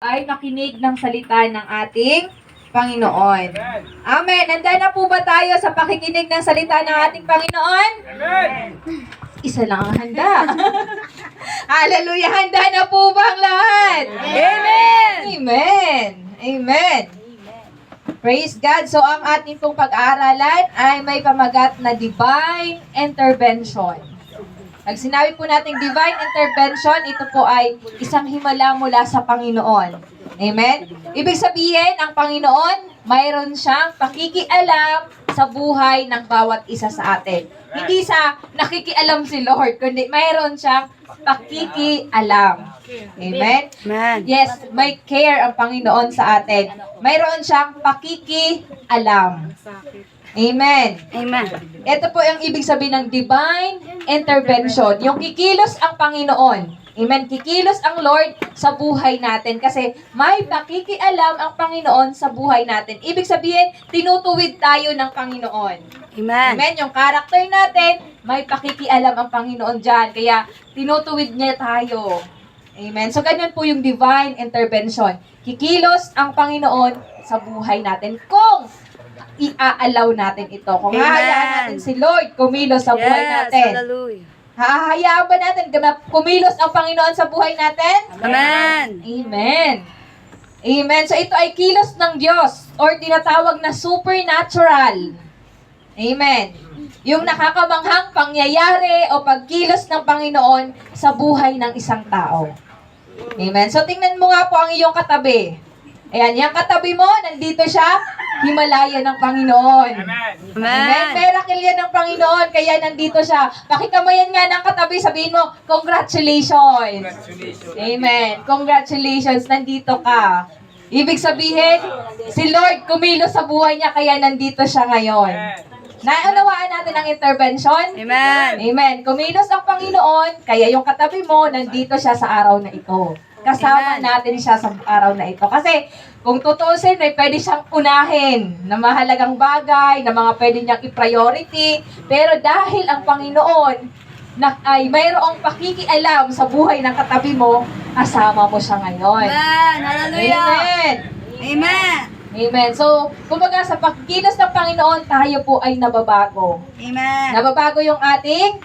ay makinig ng salita ng ating Panginoon. Amen. Handa na po ba tayo sa pakikinig ng salita ng ating Panginoon? Amen! Isa lang ang handa. Hallelujah! Handa na po ba ang lahat? Amen! Amen! Amen! Praise God! So, ang ating pong pag-aaralan ay may pamagat na divine intervention. Pag sinabi po natin divine intervention, ito po ay isang himala mula sa Panginoon. Amen? Ibig sabihin, ang Panginoon, mayroon siyang pakikialam sa buhay ng bawat isa sa atin. Hindi sa nakikialam si Lord, kundi mayroon siyang pakikialam. Amen? Amen. Yes, may care ang Panginoon sa atin. Mayroon siyang pakikialam. Amen. Amen. Ito po yung ibig sabihin ng divine intervention. Yung kikilos ang Panginoon. Amen. Kikilos ang Lord sa buhay natin kasi may pakikialam ang Panginoon sa buhay natin. Ibig sabihin, tinutuwid tayo ng Panginoon. Amen. Amen. Yung character natin, may pakikialam ang Panginoon dyan. Kaya tinutuwid niya tayo. Amen. So, ganyan po yung divine intervention. Kikilos ang Panginoon sa buhay natin. Kung i-allow natin ito. Kung Amen. hahayaan natin si Lord kumilos sa buhay natin. Hallelujah. Hahayaan ba natin na kumilos ang Panginoon sa buhay natin? Amen. Amen. Amen. So ito ay kilos ng Diyos or tinatawag na supernatural. Amen. Yung nakakamanghang pangyayari o pagkilos ng Panginoon sa buhay ng isang tao. Amen. So tingnan mo nga po ang iyong katabi. Ayan, yung katabi mo, nandito siya, Himalaya ng Panginoon. Amen. Amen. Miracle yan ng Panginoon, kaya nandito siya. Pakikamayan nga ng katabi, sabihin mo, congratulations. Amen. Congratulations, nandito ka. Ibig sabihin, si Lord kumilos sa buhay niya, kaya nandito siya ngayon. Naunawaan natin ang intervention? Amen. Amen. Kumilos ang Panginoon, kaya yung katabi mo, nandito siya sa araw na ito. Kasama Amen. natin siya sa araw na ito. Kasi, kung tutusin, may pwede siyang unahin na mahalagang bagay, na mga pwede niyang i-priority. Pero dahil ang Panginoon ay mayroong pakikialam sa buhay ng katabi mo, kasama mo siya ngayon. Amen. Hallelujah. Amen. Amen. Amen. So, kumbaga sa pagkilos ng Panginoon, tayo po ay nababago. Amen. Nababago yung ating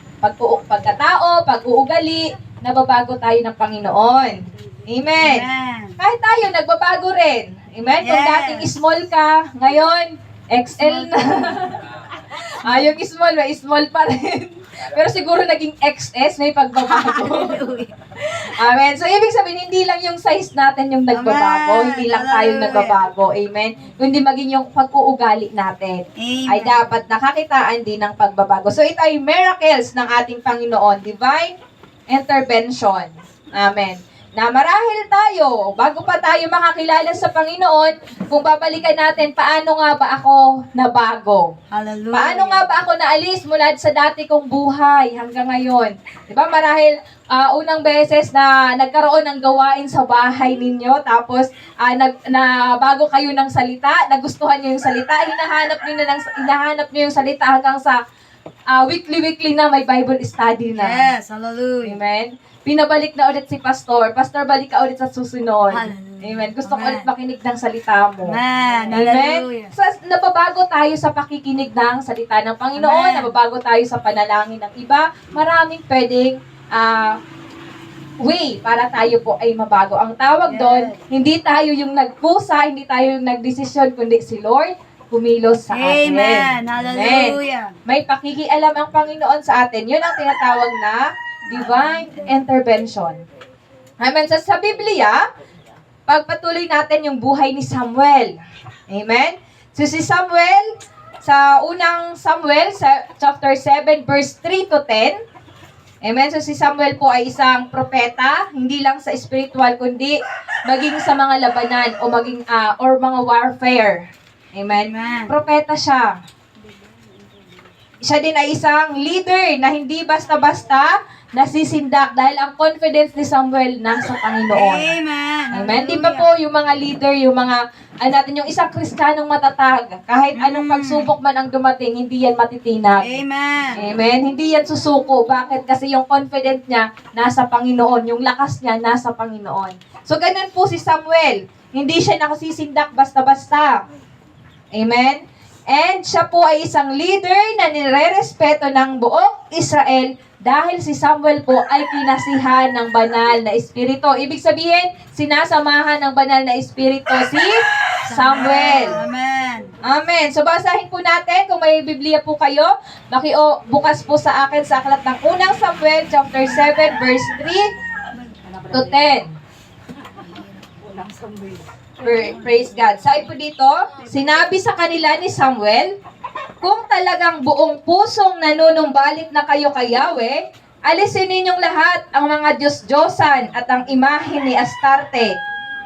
pagkatao, pag-uugali, nababago tayo ng Panginoon. Amen. Amen. Kahit tayo, nagbabago rin. Amen? Kung Yes. dating small ka, ngayon, XL na. Yung small, may small pa rin. Pero siguro naging XS, may pagbabago. Hallelujah. Amen. So, ibig sabihin, hindi lang yung size natin yung nagbabago, Amen. hindi lang tayong Hallelujah. nagbabago. Amen. Kundi maging yung pag-uugali natin Amen. ay dapat nakakitaan din ng pagbabago. So, ito ay miracles ng ating Panginoon, divine intervention. Amen. Na marahil tayo, bago pa tayo makakilala sa Panginoon, kung babalikan natin, paano nga ba ako nabago? Hallelujah. Paano nga ba ako naalis mula sa dati kong buhay hanggang ngayon? Diba marahil unang beses na nagkaroon ng gawain sa bahay ninyo, tapos na bago kayo ng salita, nagustuhan niyo yung salita, hinahanap niyo yung salita hanggang sa weekly na may Bible study na. Yes. Hallelujah. Amen. Pinabalik na ulit si Pastor. Pastor, balik ka ulit sa susunod. Hallelujah. Amen. Gusto ko Amen. ulit makinig ng salita mo. Amen. Amen. Hallelujah. So, nababago tayo sa pakikinig ng salita ng Panginoon. Amen. Nababago tayo sa panalangin ng iba. Maraming pwedeng way para tayo po ay mabago. Ang tawag Yes. doon, hindi tayo yung nagpusa, hindi tayo yung nagdesisyon, kundi si Lord kumilos sa atin. Amen. Hallelujah. May pakikialam ang Panginoon sa atin. Yun ang tinatawag na divine intervention. Amen. So, sa Biblia, pagpatuloy natin yung buhay ni Samuel. Amen. So, si Samuel, sa unang Samuel, sa chapter 7, verse 3 to 10, amen. So, si Samuel po ay isang propeta, hindi lang sa spiritual, kundi maging sa mga labanan o maging, or mga warfare. Amen. Amen. Propeta siya. Siya din ay isang leader na hindi basta-basta nasisindak dahil ang confidence ni Samuel nasa Panginoon. Amen. Amen. Di ba po yung mga leader, yung mga, yung isang Kristiyanong matatag, kahit anong pagsubok man ang dumating, hindi yan matitinag. Amen. Amen. Hindi yan susuko. Bakit? Kasi yung confidence niya nasa Panginoon. Yung lakas niya nasa Panginoon. So, ganun po si Samuel. Hindi siya nakasisindak basta-basta. Amen. And siya po ay isang leader na nirerespeto ng buong Israel dahil si Samuel po ay kinasihan ng banal na espiritu. Ibig sabihin, sinasamahan ng banal na espiritu si Samuel. Amen. Amen. So basahin po natin, kung may Biblia po kayo, bukas po sa akin sa aklat ng unang Samuel, chapter 7, verse 3 to 10. Praise God. Sabi po dito, sinabi sa kanila ni Samuel, kung talagang buong pusong nanunumbalik na kayo kay Yahweh, alisin ninyong lahat ang mga Diyos-Diyosan at ang imahe ni Astarte.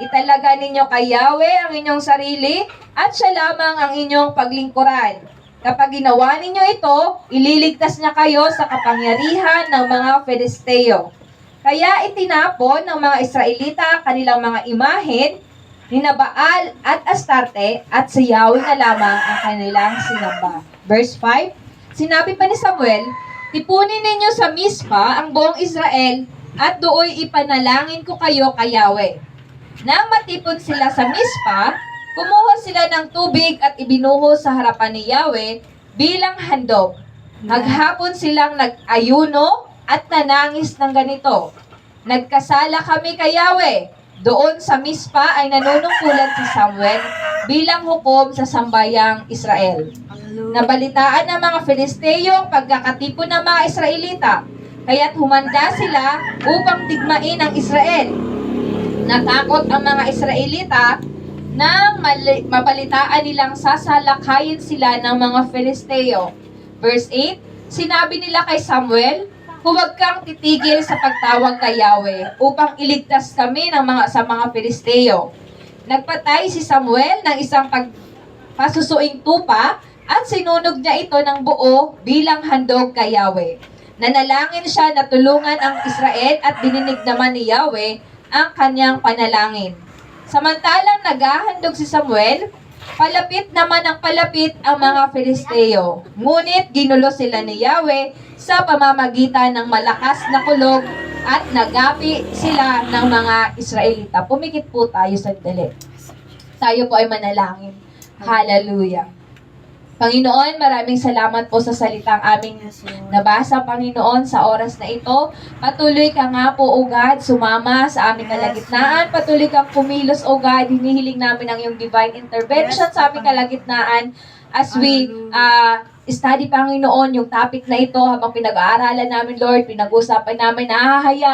Italaga ninyo kay Yahweh ang inyong sarili at siya lamang ang inyong paglingkuran. Kapag ginawa ninyo ito, ililigtas niya kayo sa kapangyarihan ng mga Filisteo. Kaya itinapon ng mga Israelita kanilang mga imahen, ni Baal at Astarte, at si Yahweh na lamang ang kanilang sinamba. Verse 5, sinabi pa ni Samuel, tipunin ninyo sa Mispa ang buong Israel, at dooy ipanalangin ko kayo kay Yahweh. Nang matipon sila sa Mispa, kumuha sila ng tubig at ibinuhos sa harapan ni Yahweh bilang handog. Maghapon silang nag-ayuno at nanangis ng ganito, nagkasala kami kay Yahweh. Doon sa Mispa ay nanunungkulan si Samuel bilang hukom sa sambayang Israel. Nabalitaan ng mga Filisteo ang pagkakatipon ng mga Israelita, kaya't humanda sila upang digmain ang Israel. Natakot ang mga Israelita nang mabalitaan nilang sasalakayin sila ng mga Filisteo. Verse 8, sinabi nila kay Samuel, huwag kang titigil sa pagtawag kay Yahweh upang iligtas kami sa mga Filisteo. Nagpatay si Samuel ng isang pasusuing tupa at sinunog niya ito ng buo bilang handog kay Yahweh. Nanalangin siya na tulungan ang Israel at dininig naman ni Yahweh ang kanyang panalangin. Samantalang naghahandog si Samuel, palapit naman ang palapit ang mga Filisteo. Ngunit ginulo sila ni Yahweh sa pamamagitan ng malakas na kulog at nagapi sila ng mga Israelita. Pumikit po tayo sandali. Tayo po ay manalangin. Hallelujah. Panginoon, maraming salamat po sa salitang aming nabasa, Panginoon, sa oras na ito. Patuloy ka nga po, O God, sumama sa aming kalagitnaan. Patuloy kang kumilos, O God. Hinihiling namin ang iyong divine intervention sa aming kalagitnaan as we study, Panginoon, yung topic na ito habang pinag-aaralan namin, Lord, pinag-usapan namin,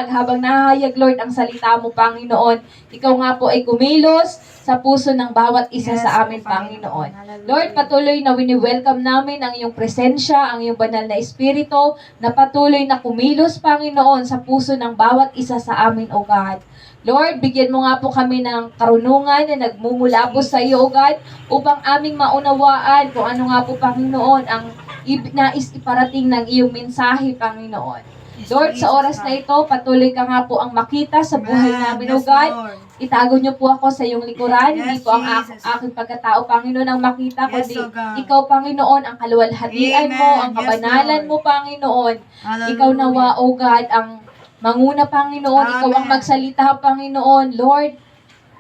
habang nahahayag, Lord, ang salita mo, Panginoon. Ikaw nga po ay kumilos sa puso ng bawat isa sa amin, Panginoon. Lord, patuloy na wini-welcome namin ang iyong presensya, ang iyong banal na espiritu, na patuloy na kumilos, Panginoon, sa puso ng bawat isa sa amin, O God. Lord, bigyan mo nga po kami ng karunungan na nagmumula po sa iyo, O God, upang aming maunawaan kung ano nga po, Panginoon, ang nais iparating ng iyong mensahe, Panginoon. Lord, sa oras na ito, patuloy ka nga po ang makita sa buhay namin, O God. Itago niyo po ako sa iyong likuran, hindi po ang aking pagkatao, Panginoon, ang makita, kundi ikaw, Panginoon, ang kaluwalhatian mo, ang kabanalan mo, Panginoon. Ikaw nawa, O God, ang manguna, Panginoon, ikaw ang magsalita, Panginoon. Lord,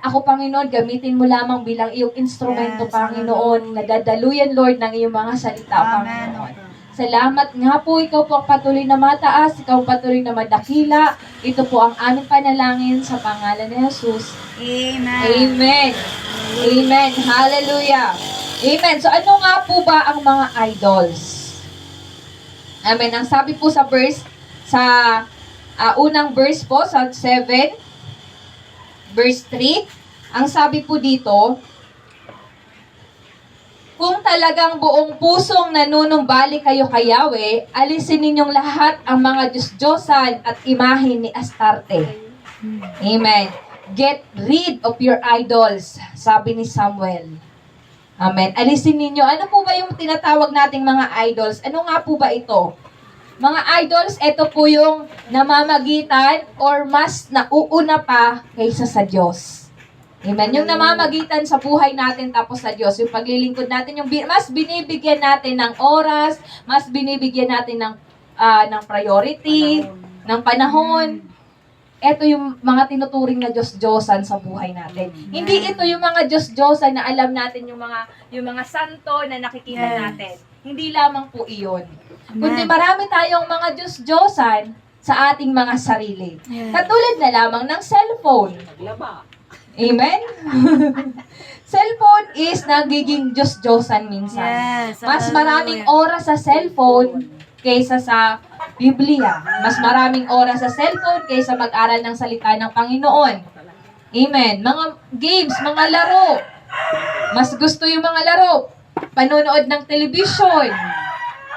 ako, Panginoon, gamitin mo lamang bilang iyong instrumento, Panginoon, nadadaluyan, Lord, ng iyong mga salita, Panginoon. Salamat nga po, ikaw po ang patuloy na mataas, ikaw ang patuloy na madakila. Ito po ang aming panalangin sa pangalan ni Jesus. Amen. Amen. Amen. Hallelujah. Amen. So ano nga po ba ang mga idols? Amen. Ang sabi po sa verse, sa unang verse po, sa 7, verse 3, ang sabi po dito, kung talagang buong pusong nanunumbalik kayo kay Yahweh, alisin ninyong lahat ang mga Diyos-Diyosan at imahin ni Astarte. Amen. Get rid of your idols, sabi ni Samuel. Amen. Alisin ninyo. Ano po ba yung tinatawag nating mga idols? Ano nga po ba ito? Mga idols, ito po yung namamagitan or mas nauuna pa kaysa sa Diyos. Amen. Yung namamagitan sa buhay natin tapos sa Diyos, yung paglilingkod natin, yung mas binibigyan natin ng oras, mas binibigyan natin ng priority, ng panahon. Ito yung mga tinuturing na Diyos-Diyosan sa buhay natin. Hindi ito yung mga Diyos-Diyosan na alam natin yung mga santo na nakikita natin. Hindi lamang po iyon. Kundi marami tayong mga Diyos-Diyosan sa ating mga sarili. Katulad na lamang ng cellphone. Amen? Cellphone is nagiging Diyos-Diyosan minsan. Yes, Mas maraming oras sa cellphone kaysa sa Biblia. Mas maraming oras sa cellphone kaysa mag-aral ng salita ng Panginoon. Amen. Mga games, mga laro. Mas gusto yung mga laro. Panonood ng television.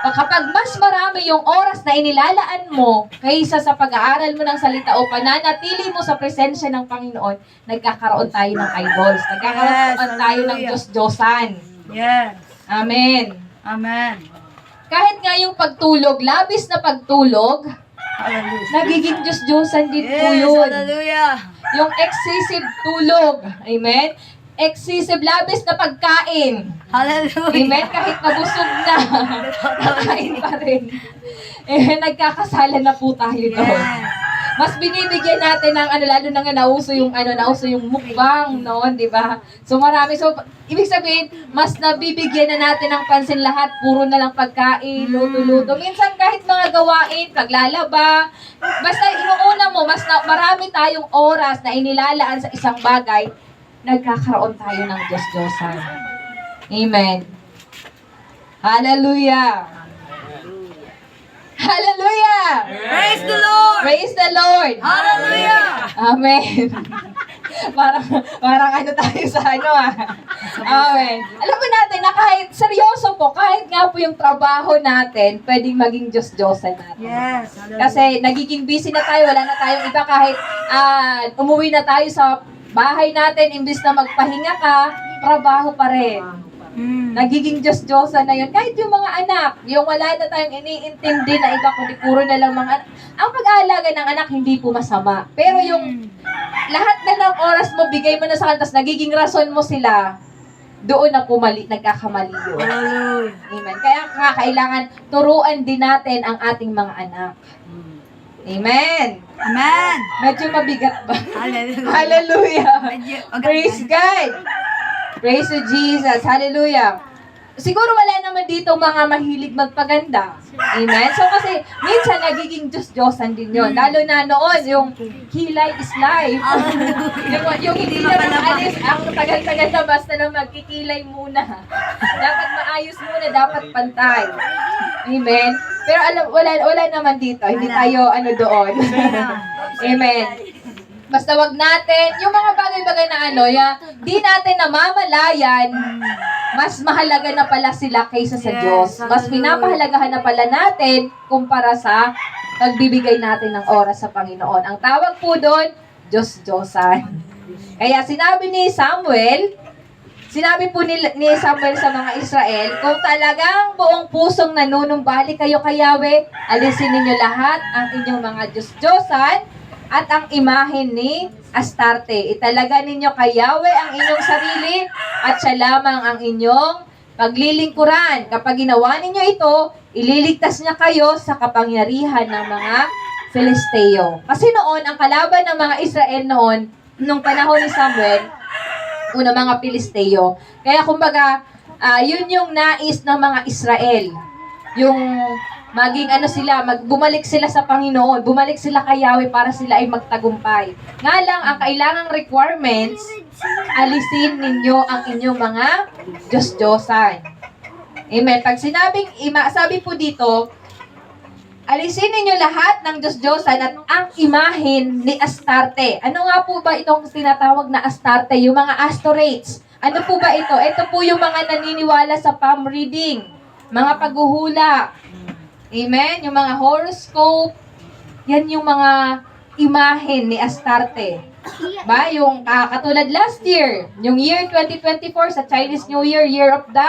Kapag mas marami yung oras na inilalaan mo kaysa sa pag-aaral mo ng salita o pananatili mo sa presensya ng Panginoon, nagkakaroon tayo ng idols. Nagkakaroon tayo ng Diyos-Diyosan. Yes. Amen. Amen. Kahit nga yung pagtulog, labis na pagtulog, Hallelujah. nagiging Diyos-Diyosan din po Yes, yun. hallelujah. Yung excessive tulog. Amen? Excessive, labis na pagkain. Hallelujah. Amen? Kahit nabusog na, kakain pa rin. Eh, nagkakasala na po tayo doon. Yes. Mas binibigyan natin ng lalo na nga nauso yung mukbang noon, di ba? So marami. So, ibig sabihin, mas nabibigyan na natin ng pansin lahat. Puro na lang pagkain, luto-luto. Minsan kahit mga gawain, paglalaba. Basta inuuna mo, marami tayong oras na inilalaan sa isang bagay, nagkakaroon tayo ng Diyos-Diyosan. Amen. Hallelujah! Hallelujah! Praise the Lord. Praise the Lord! Hallelujah. Amen. parang ano tayo sa Amen. Alam mo natin na kahit seryoso po, kahit nga po yung trabaho natin, pwedeng maging Diyos-Diyosan natin. Yes. Hallelujah. Kasi nagiging busy na tayo, wala na tayong iba kahit umuwi na tayo sa bahay natin, imbis na magpahinga ka, trabaho pa rin. Nagiging Diyos-Diyosan na yun. Kahit yung mga anak, yung wala na tayong iniintindi na iba, kundi puro na lang mga anak. Ang pag-aalaga ng anak, hindi po masama. Pero yung lahat na ng oras mo, bigay mo na sa kanila, tapos nagiging rason mo sila, doon na nagkakamali yun. Hallelujah. Amen. Kaya kailangan turuan din natin ang ating mga anak. Amen. Amen. Medyo mabigat ba? Hallelujah. Hallelujah. Medyo maganda. Praise God. Praise to Jesus. Hallelujah. Siguro wala naman dito mga mahilig magpaganda. Amen? So kasi minsan nagiging Diyos-Diyosan din yun. Lalo na noon, yung kilay is life. yung hindi na maalis, ang tagal-tagal na basta na magkikilay muna. Dapat maayos muna, dapat pantay. Amen? Pero wala naman dito. Hindi tayo doon. Amen. Basta wag natin, yung mga bagay-bagay na di natin namamalayan, mas mahalaga na pala sila kaysa sa Diyos. Mas pinapahalagahan na pala natin kumpara sa pagbibigay natin ng oras sa Panginoon. Ang tawag po doon, Diyos-Diyosan. Kaya sinabi po ni Samuel sa mga Israel, kung talagang buong pusong nanunumbalik kayo kay Yahweh, alisin ninyo lahat ang inyong mga Diyos-Diyosan at ang imahen ni Astarte. Italaga ninyo kay Yahweh ang inyong sarili at siya lamang ang inyong paglilingkuran. Kapag ginawa ninyo ito, ililigtas niya kayo sa kapangyarihan ng mga Filisteo. Kasi noon, ang kalaban ng mga Israel noon, nung panahon ni Samuel, mga Filisteo. Kaya kumbaga, yun yung nais ng mga Israel. Yung maging bumalik sila sa Panginoon, bumalik sila kay Yahweh para sila ay magtagumpay. Nga lang, ang kailangang requirements, alisin ninyo ang inyong mga Diyos-Diyosan. Amen. Pag sabi po dito, alisin ninyo lahat ng Diyos-Diyosan at ang imahen ni Astarte. Ano nga po ba itong tinatawag na Astarte? Yung mga Astorates. Ano po ba ito? Ito po yung mga naniniwala sa palm reading, mga paghuhula. Amen? Yung mga horoscope, yan yung mga imahen ni Astarte. Ba? Yung katulad last year, yung year 2024 sa Chinese New Year, year of the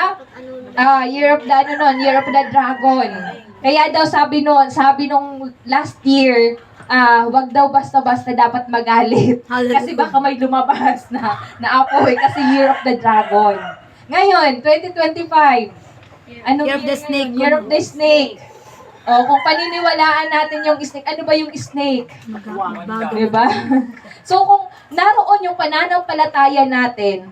dragon. Kaya daw sabi nung last year, wag daw basta-basta dapat magalit. Hallelujah. Kasi baka may lumabas na apoy kasi Year of the Dragon. Ngayon, 2025. Anong Year of the Snake. Year of the Snake. O, kung paniniwalaan natin yung snake, ano ba yung snake? Bago. Diba? So, kung naroon yung pananampalataya natin,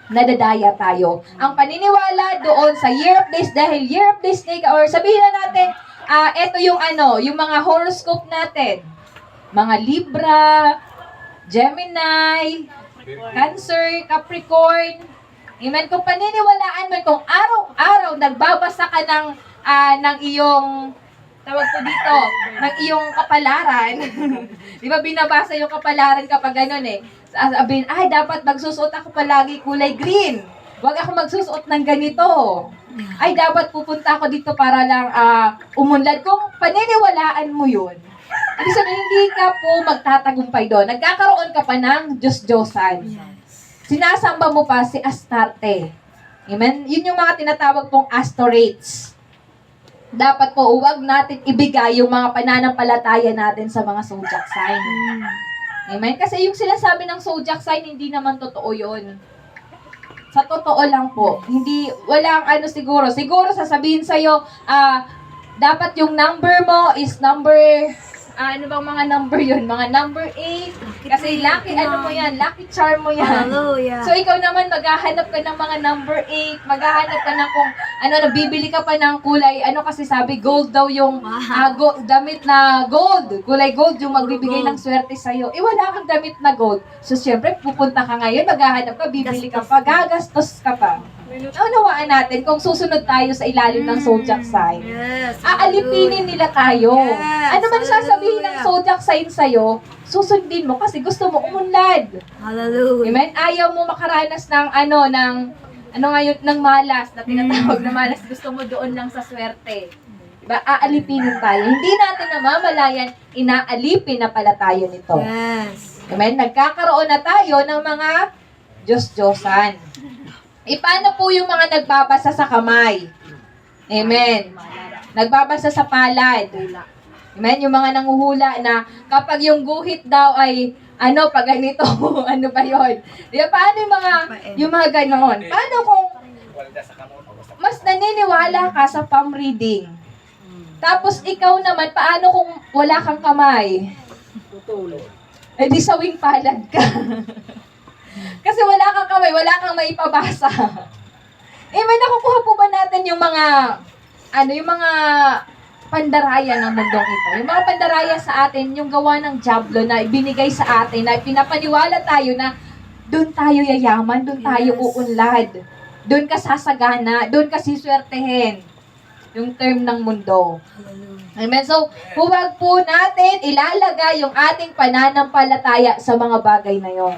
nadadaya tayo. Ang paniniwala doon sa Year of the dahil Year of the Snake, or sabihin na natin, ito yung yung mga horoscope natin. Mga Libra, Gemini, Cancer, Capricorn. Amen. Kung paniniwalaan mo, kung araw-araw nagbabasa ka ng iyong, tawag ko dito, ng iyong kapalaran. Di ba binabasa yung kapalaran kapag ganun eh. Sabihin, ay dapat magsusuot ako palagi kulay green. Huwag ako magsusuot ng ganito. Ay dapat pupunta ako dito para lang umunlad. Kung paniniwalaan mo yun, ibig sabihin, hindi ka po magtatagumpay doon. Nagkakaroon ka pa ng Diyos-Diyosan. Sinasamba mo pa si Astarte. Amen? Yun yung mga tinatawag pong Astorates. Dapat po, huwag natin ibigay yung mga pananampalataya natin sa mga zodiac sign. Amen? Kasi yung sila sabi ng zodiac sign, hindi naman totoo yun. Sa totoo lang po. Hindi, walang siguro. Siguro sasabihin sa'yo, dapat yung number mo is number, ano bang mga number yun? Mga number 8. Kasi lucky, mo yan? Lucky charm mo yan. Hallelujah. So, ikaw naman, maghahanap ka ng mga number 8. Maghahanap ka ng kung, nabibili ka pa ng kulay, kasi sabi, gold daw yung, damit na gold. Kulay gold yung magbibigay ng swerte sa'yo. Wala kang damit na gold. So, syempre, pupunta ka ngayon, maghahanap ka, bibili ka pa, gagastos ka pa. Naunawaan natin kung susunod tayo sa ilalim ng zodiac sign. Yes. Aalipinin nila tayo. Yes. Ano man sasabihin ng zodiac sign sa'yo, susundin mo kasi gusto mo umunlad. Hallelujah. Amen? Ayaw mo makaranas ng ng malas, na tinatawag na malas. Gusto mo doon lang sa swerte. Diba? Aalipinin tayo. Hindi natin namamalayan, inaalipin na pala tayo nito. Yes. Amen? Nagkakaroon na tayo ng mga Diyos-Diyosan. Paano po yung mga nagbabasa sa kamay? Amen. Nagbabasa sa palad. Amen. Yung mga nanguhula na kapag yung guhit daw ay pag ganito, ano ba yun? Di ba, paano yung mga ganon? Paano kung mas naniniwala ka sa palm reading? Tapos ikaw naman, paano kung wala kang kamay? Di sawing palad ka. Kasi wala kang kamay, wala kang maipabasa. May nakukuha po ba natin yung mga, yung mga pandaraya ng mundong ito? Yung mga pandaraya sa atin, yung gawa ng diablo na ibinigay sa atin, na pinapaniwala tayo na doon tayo yayaman, doon tayo uunlad, doon ka sasagana, doon ka siswertehin. Yung term ng mundo. Amen. So, huwag po natin ilalagay yung ating pananampalataya sa mga bagay na yon.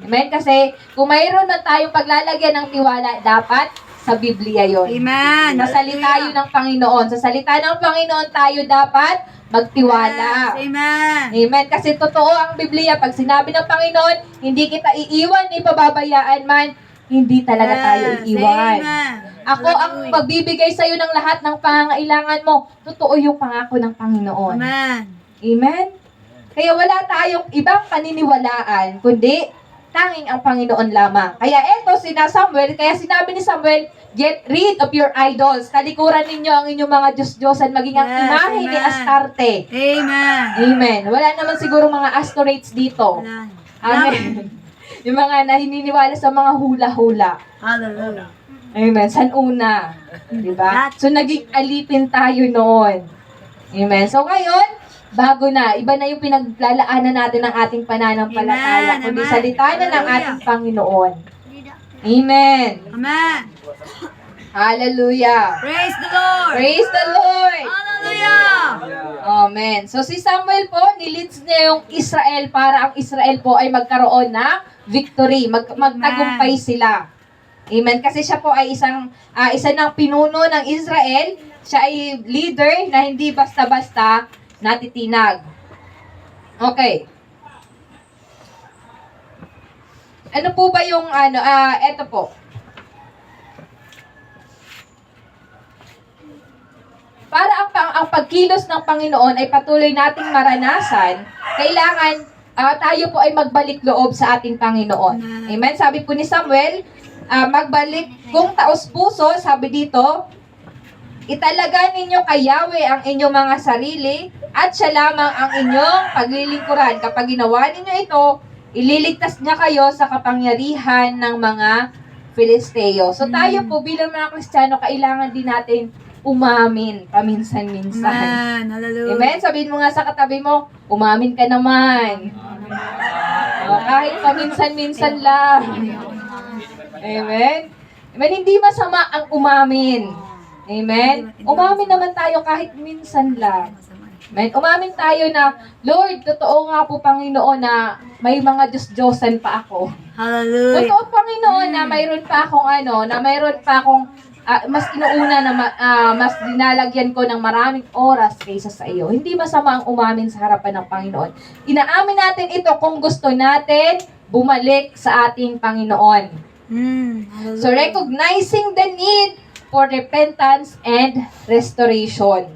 Amen. Kasi kung mayroon man tayong paglalagyan ng tiwala, dapat sa Biblia yon. Amen. Sa salita yun ng Panginoon. Sa salita ng Panginoon tayo dapat magtiwala. Yes. Amen. Amen. Kasi totoo ang Biblia. Pag sinabi ng Panginoon, hindi kita iiwan, ipababayaan man, hindi talaga tayo iiwan. Amen. Ako ang magbibigay sa iyo ng lahat ng pangangailangan mo. Totoo yung pangako ng Panginoon. Amen. Amen? Kaya wala tayong ibang paniniwalaan, kundi tanging ang Panginoon lamang. Kaya eto, kaya sinabi ni Samuel, get rid of your idols. Talikuran ninyo ang inyong mga Diyos-Diyosan, maging ang Yes, imahe ni amen. Astarte. Amen. Amen. Wala naman siguro mga Astorates dito. Amen. Amen. Yung mga naniniwala sa mga hula-hula. Hallelujah. Amen. San una? Diba? So, naging alipin tayo noon. Amen. So, ngayon, bago na. Iba na yung pinaglalaanan natin ng ating pananampalataya. Amen. Kundi Amen. salita na ng Hallelujah. ating Panginoon. Amen. Amen. Hallelujah. Praise the Lord. Praise the Lord. Hallelujah. Amen. So, si Samuel po, nilids niya yung Israel para ang Israel po ay magkaroon ng victory. Magtagumpay sila. Amen. Kasi siya po ay isa ng pinuno ng Israel. Siya ay leader na hindi basta-basta natitinag. Okay. Ano po ba yung eto po. para ang pagkilos ng Panginoon ay patuloy nating maranasan, kailangan tayo po ay magbalik loob sa ating Panginoon. Amen? Sabi po ni Samuel, magbalik kung taos-puso, sabi dito, italaga ninyo kay Yahweh ang inyong mga sarili at siya lamang ang inyong paglilingkuran. Kapag ginawa ninyo ito, ililigtas niya kayo sa kapangyarihan ng mga Filisteo. So tayo po bilang mga Kristiyano, kailangan din natin umamin paminsan-minsan. Amen. Hallelujah. Amen? Sabihin mo nga sa katabi mo, umamin ka naman. Kahit paminsan-minsan lang. Amen? Amen? Hindi masama ang umamin. Amen? Umamin naman tayo kahit minsan lang. Amen? Umamin tayo na, Lord, totoo nga po Panginoon na may mga Diyos-Diyosan pa ako. Hallelujah. Totoo Panginoon na mayroon pa akong mas inuuna na mas dinalagyan ko ng maraming oras kaysa sa iyo. Hindi masama ang umamin sa harapan ng Panginoon. Inaamin natin ito kung gusto natin bumalik sa ating Panginoon. So recognizing the need for repentance and restoration.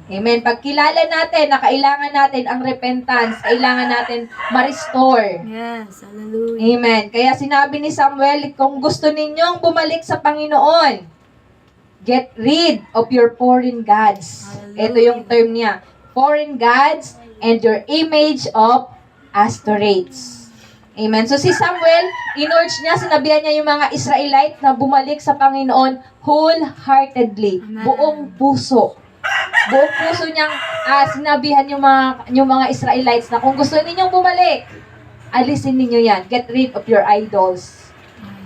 Amen. Pagkilala natin na kailangan natin ang repentance, kailangan natin ma-restore. Yes. Hallelujah. Amen. Kaya sinabi ni Samuel, kung gusto ninyong bumalik sa Panginoon, get rid of your foreign gods. Hallelujah. Ito yung term niya. Foreign gods and your image of Ashtoreths. Amen. So si Samuel, in-urge niya, sinabihan niya yung mga Israelite na bumalik sa Panginoon wholeheartedly. Amen. Buong puso. Buong puso niyang sinabihan yung mga Israelites na kung gusto ninyong bumalik, alisin ninyo yan. Get rid of your idols.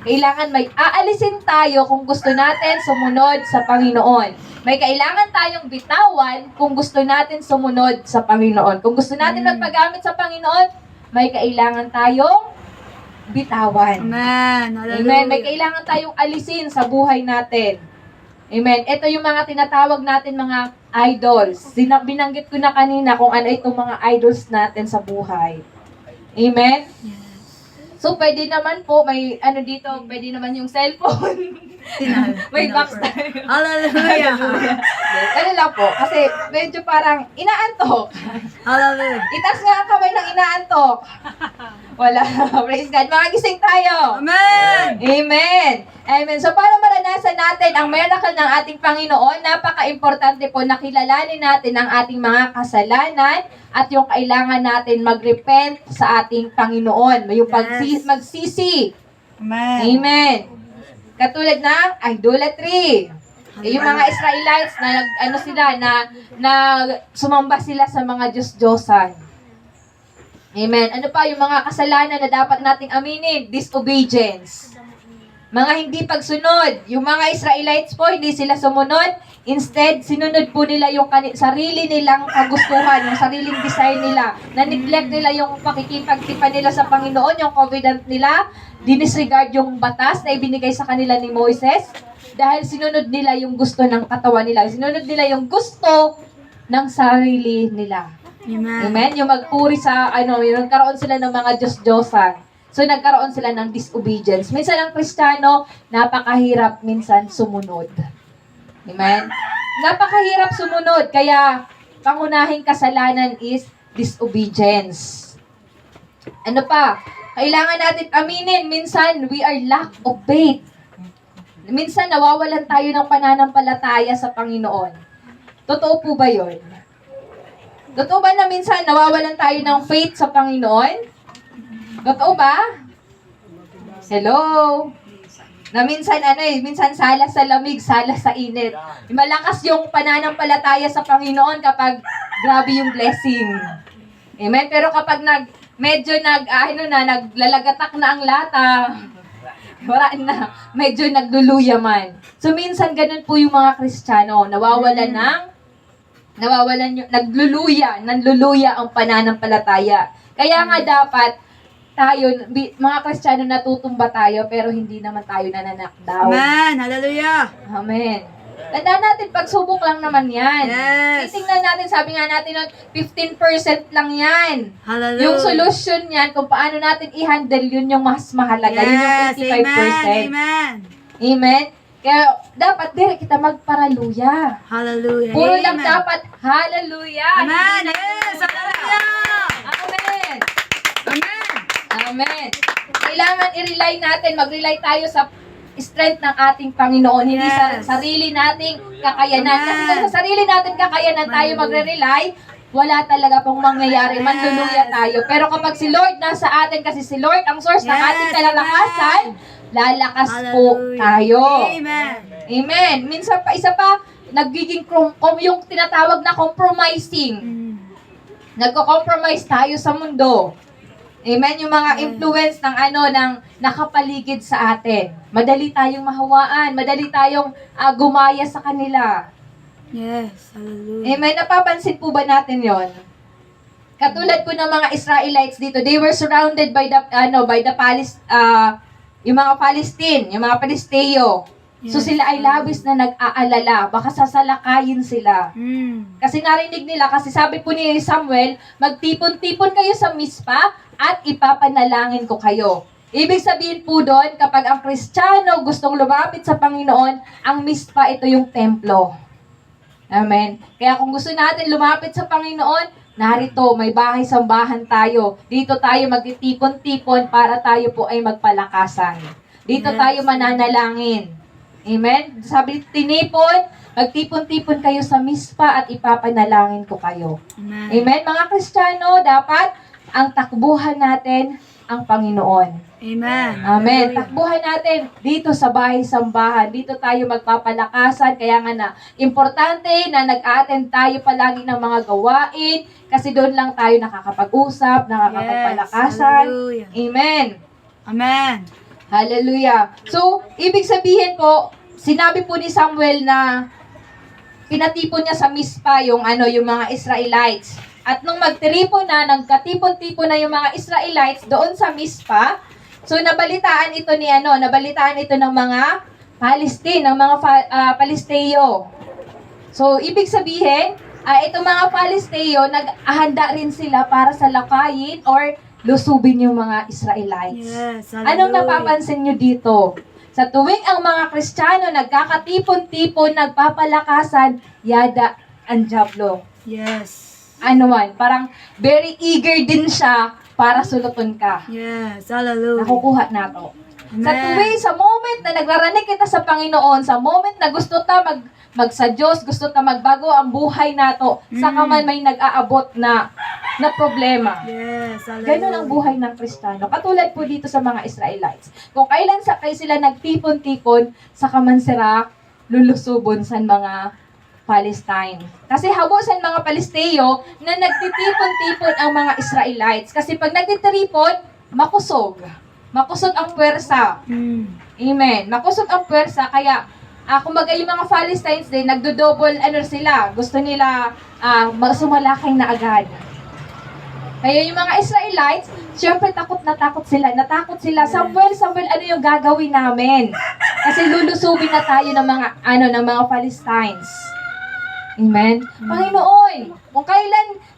Kailangan may aalisin tayo kung gusto natin sumunod sa Panginoon. May kailangan tayong bitawan kung gusto natin sumunod sa Panginoon. Kung gusto natin magpagamit sa Panginoon, may kailangan tayong bitawan. Amen. Hallelujah. Amen. May kailangan tayong alisin sa buhay natin. Amen. Ito yung mga tinatawag natin mga idols. Binanggit ko na kanina kung ano itong mga idols natin sa buhay. Amen. So, pwede naman po, may ano dito, pwede naman yung cellphone. May box tayo. Hallelujah. Ano lang po, kasi medyo parang inaantok. Hallelujah. Itas nga ang kamay ng inaantok. Wala. Praise God. Mga gising tayo. Amen. Amen. Amen. So, para maranasan natin ang miracle ng ating Panginoon, napaka-importante po na kilalanin natin ang ating mga kasalanan at yung kailangan natin mag-repent sa ating Panginoon. Yung magsisi. Amen. Amen. Katulad ng idolatry. Yung mga Israelites na sumamba sila sa mga Diyos-Diyosan. Amen. Ano pa yung mga kasalanan na dapat nating aminin? Disobedience. Mga hindi pagsunod. Yung mga Israelites po, hindi sila sumunod. Instead, sinunod po nila yung sarili nilang kagustuhan, yung sariling desire nila. Na-neglect nila yung pakikipagtipan nila sa Panginoon, yung covenant nila. Dinisregard yung batas na ibinigay sa kanila ni Moises. Dahil sinunod nila yung gusto ng katawan nila. Sinunod nila yung gusto ng sarili nila. Amen. Amen? Yung magpuri sa, yung nagkaroon sila ng mga Diyos-Diyosan. So, nagkaroon sila ng disobedience. Minsan ang Kristiyano, napakahirap minsan sumunod. Amen? Napakahirap sumunod. Kaya, pangunahing kasalanan is disobedience. Ano pa? Kailangan natin aminin, minsan we are lack of faith. Minsan nawawalan tayo ng pananampalataya sa Panginoon. Totoo po ba yun? Totoo ba na minsan nawawalan tayo ng faith sa Panginoon? Totoo ba? Hello? Na minsan minsan sala sa lamig, sala sa init. Malakas yung pananampalataya sa Panginoon kapag grabe yung blessing. Amen? Pero kapag naglalagatak na ang lata, wala na, medyo nagluluya man. So minsan ganun po yung mga Kristiyano, nagluluya ang pananampalataya. Kaya nga dapat tayo, mga Kristiyano, natutumba tayo, pero hindi naman tayo nananakdaw. Amen. Hallelujah. Amen. Tandaan natin, pagsubok lang naman yan. Yes. Titingnan natin, sabi nga natin, 15% lang yan. Hallelujah. Yung solution yan, kung paano natin i-handle yun yung mas mahalaga. Yun yung Yes. 85%. Amen. Amen? Kaya dapat dire kita magparaluya. Hallelujah. Puro Amen. lang dapat hallelujah. Amen. Yes. Hallelujah. Amen. Amen. Amen. Kailangan i-rely natin, mag-rely tayo sa strength ng ating Panginoon, hindi sa Yes. sarili nating kakayanan. Kasi Amen. kung sa sarili nating kakayanan tayo magre-rely, wala talaga pong mangyayari, Yes. manluluya tayo. Pero kapag si Lord nasa atin, kasi si Lord ang source ng Yes. ating kalakasan, lalakas po Hallelujah. tayo. Amen. Amen. Minsan pa, isa pa, nagiging yung tinatawag na compromising. Mm. Nagko-compromise tayo sa mundo. Amen. Yung mga Yes. influence ng nakapaligid sa atin. Madali tayong mahawaan, madali tayong gumaya sa kanila. Yes. Hallelujah. Amen. Napapansin po ba natin 'yon? Katulad po ng mga Israelites dito, they were surrounded by the yung mga Palestine, yung mga Palesteo. So Yes. sila ay labis na nag-aalala, baka sasalakayin sila. Mm. Kasi narinig nila, kasi sabi po ni Samuel, magtipon-tipon kayo sa Mispa at ipapanalangin ko kayo. Ibig sabihin po doon, kapag ang Kristiyano gustong lumapit sa Panginoon, ang Mispa ito yung templo. Amen. Kaya kung gusto natin lumapit sa Panginoon, narito, may bahay-sambahan tayo. Dito tayo magtitipon-tipon para tayo po ay magpalakasan. Dito Yes. tayo mananalangin. Amen? Sabi, tinipon, magtipon-tipon kayo sa Mispa at ipapanalangin ko kayo. Amen. Amen? Mga Kristiyano, dapat ang takbuhan natin ang Panginoon. Amen. Amen. Hallelujah. Takbuhan natin dito sa bahay-sambahan. Dito tayo magpapalakasan. Kaya nga na, importante na nag-a-attend tayo palagi ng mga gawain kasi doon lang tayo nakakapag-usap, nakakapagpalakasan. Hallelujah. Amen. Amen. Hallelujah. So, ibig sabihin po, sinabi po ni Samuel na pinatipon niya sa Mispa yung mga Israelites. At nung magtiripo na, nagkatipon-tipon na yung mga Israelites doon sa Mispa, so nabalitaan ito ng mga Palestine, ng mga Palesteo. So, ibig sabihin, itong mga Palesteo, nag-ahanda rin sila para sa lakayin or lusubin yung mga Israelites. Yes. Anong Hallelujah. napapansin nyo dito? Sa tuwing ang mga Kristiyano nagkakatipon-tipon, nagpapalakasan, yada ang dyablo. Yes. Parang very eager din siya para sulutin ka. Yes. Hallelujah. Nakukuha na to. Sa Amen. tuwing, sa moment na nagraranig kita sa Panginoon, sa moment na gusto ta sa Diyos, gusto ta magbago ang buhay nato, saka man may nag-aabot na problema. Yes. Hallelujah. Ganun ang buhay ng Kristiyano. Katulad po dito sa mga Israelites. Kung kailan sila nagtipon-tipon, saka man sila lulusubon sa mga Palestine. Kasi habosan mga Palesteo na nagtitipon-tipon ang mga Israelites. Kasi pag nagtitripon, makusog. Makusog ang puwersa. Mm. Amen. Makusog ang puwersa. Kaya, kumbaga yung mga Palestines din, nagdo-double sila. Gusto nila sumalakay na agad. Kaya yung mga Israelites, syempre takot na takot sila. Natakot sila. Samuel, ano yung gagawin namin? Kasi lulusubin na tayo ng mga Palestines. Amen? Panginoon,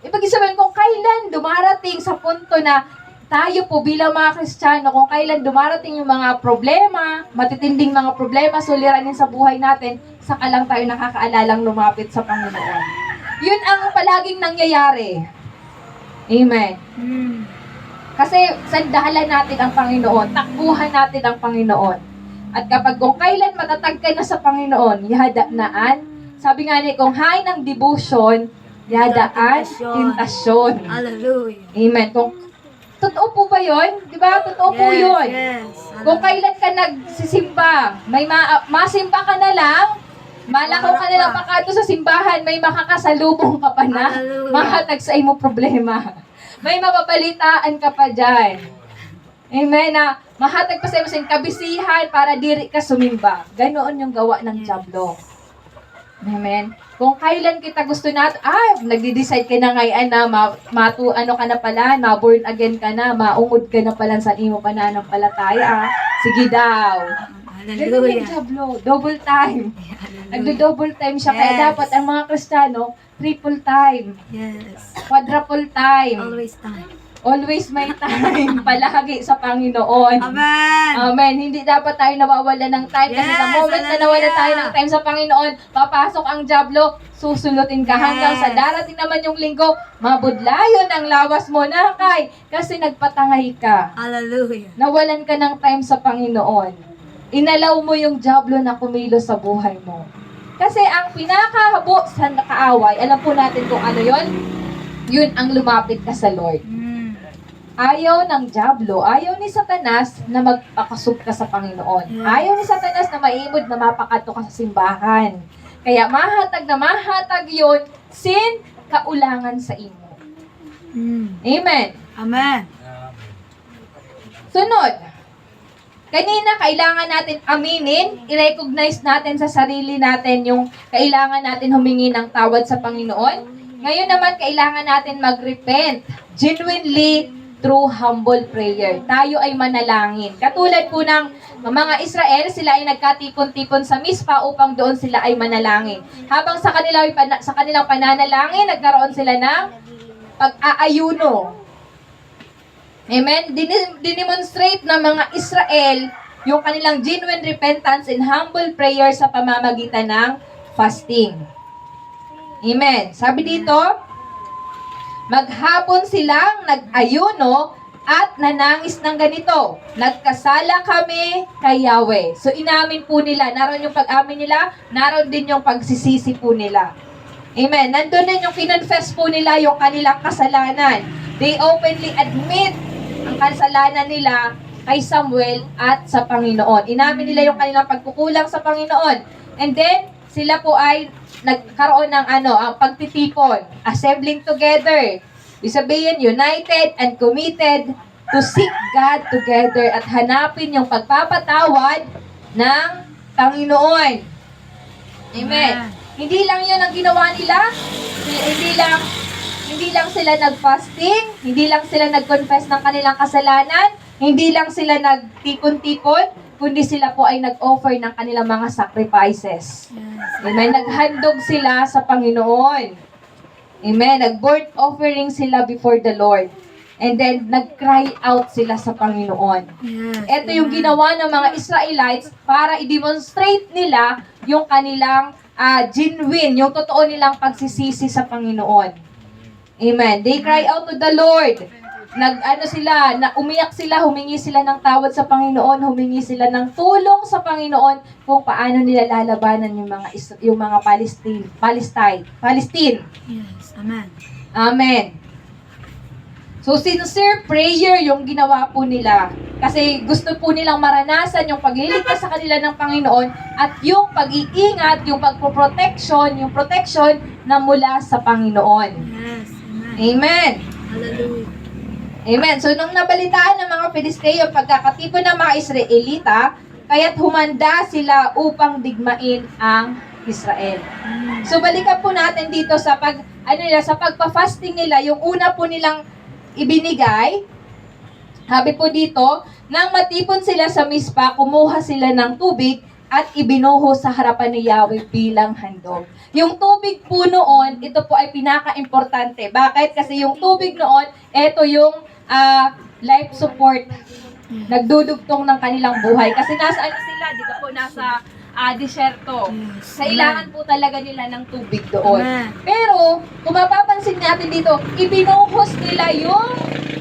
ibig sabihin kung kailan dumarating sa punto na tayo po bilang mga Kristiyano, kung kailan dumarating yung mga problema, matitinding mga problema, suliranin sa buhay natin, saka lang tayo nakakaalalang lumapit sa Panginoon. Yun ang palaging nangyayari. Amen. Mm. Kasi sandahalan natin ang Panginoon, takbuhan natin ang Panginoon. At kung kailan matatag ka na sa Panginoon, yadaan, sabi nga ni, kung hain ng devotion, yadaan, tentasyon. Hallelujah. Amen. Kung totoo po ba yun? Di ba? Totoo po yun. Yes. Kung kailan ka nagsisimba, may masimba ka na lang, malakaw ka na lang makato sa simbahan, may makakasalubong ka pa na, Hallelujah. mahatag sa imo problema. May mapapalitaan ka pa dyan. Amen na mahatag pa sa imo sa kabisihan para diri ka sumimba. Ganoon yung gawa ng dyablo. Amen. Kung kailan kita gusto nagde-decide ka na ngayon na ka na pala, ma-born again ka na, maungod ka na pala sa imo pananampalataya. Sige daw. Ganun yung Hallelujah. dyablo. Double time. Hallelujah. Nagdo-double time siya. Kaya Yes. dapat ang mga Kristiyano, triple time. Yes. Quadruple time. Always time. Always may time palagi sa Panginoon. Amen. Amen. Hindi dapat tayo nawawala ng time kasi sa Yes, moment na hallelujah. nawala tayo ng time sa Panginoon, papasok ang dyablo, susulutin ka hanggang sa Yes. darating naman yung linggo, mabudlayon ang lawas mo na kay kasi nagpatangay ka. Hallelujah. Nawalan ka ng time sa Panginoon. Inalaw mo yung dyablo na kumilos sa buhay mo. Kasi ang pinakahabo sa nakaaway, alam po natin kung ano yon? Yun ang lumapit ka sa Lord. Ayaw ng dyablo, ayaw ni Satanas na magpakasub ka sa Panginoon. Yes. Ayaw ni Satanas na maimod na mapakato ka sa simbahan. Kaya mahatag yun, sin kaulangan sa imo. Amen. Amen. Sunod. Kanina, kailangan natin aminin, i-recognize natin sa sarili natin yung kailangan natin humingi ng tawad sa Panginoon. Ngayon naman, kailangan natin mag-repent genuinely through humble prayer. Tayo ay manalangin. Katulad po ng mga Israel, sila ay nagkatipon-tipon sa Mispa upang doon sila ay manalangin. Habang sa kanilang pananalangin, nagkaroon sila ng pag-aayuno. Amen? Dinemonstrate ng mga Israel yung kanilang genuine repentance and humble prayer sa pamamagitan ng fasting. Amen. Sabi dito, maghapon silang nag-ayuno at nanangis ng ganito. Nagkasala kami kay Yahweh. So inamin po nila, naroon yung pag-amin nila, naroon din yung pagsisisi po nila. Amen. Nandun din yung kinonfess po nila yung kanilang kasalanan. They openly admit ang kasalanan nila kay Samuel at sa Panginoon. Inamin nila yung kanilang pagkukulang sa Panginoon. And then, sila po ay nagkaroon ng ang pagtitipon, assembling together. Ibig sabihin, united and committed to seek God together at hanapin yung pagpapatawad ng Panginoon. Amen. Hindi lang yun ang ginawa nila. Hindi lang sila nag-fasting, hindi lang sila nag-confess ng kanilang kasalanan, hindi lang sila nagtipon-tipon, kundi sila po ay nag-offer ng kanilang mga sacrifices. Amen. Naghandog sila sa Panginoon. Amen. Nag-burnt offering sila before the Lord. And then, nag-cry out sila sa Panginoon. Ito yung ginawa ng mga Israelites para i-demonstrate nila yung kanilang genuine, yung totoo nilang pagsisisi sa Panginoon. Amen. They cry out to the Lord. Umiyak sila, humingi sila ng tawad sa Panginoon, humingi sila ng tulong sa Panginoon kung paano nila lalabanan yung mga Palestine. Yes. Amen. Amen. So, sincere prayer yung ginawa po nila. Kasi gusto po nilang maranasan yung pagliligtas sa kanila ng Panginoon at yung pag-iingat, yung pagproprotection, yung protection na mula sa Panginoon. Yes. Amen. Amen. Hallelujah. Amen. So, nung nabalitaan ng mga Filisteo ang pagkakatipon ng mga Israelita, kaya't humanda sila upang digmain ang Israel. So, balikan po natin dito sa sa pagpa-fasting nila, yung una po nilang ibinigay, sabi po dito, nang matipon sila sa Mispa, kumuha sila ng tubig at ibinuho sa harapan ni Yahweh bilang handog. Yung tubig po noon, ito po ay pinaka-importante. Bakit? Kasi yung tubig noon, ito yung life support. Nagdudugtong ng kanilang buhay. Kasi nasa sila, di ba po, nasa disyerto. Kailangan po talaga nila ng tubig doon. Amen. Pero, kung mapapansin natin dito, ibinuhos nila yung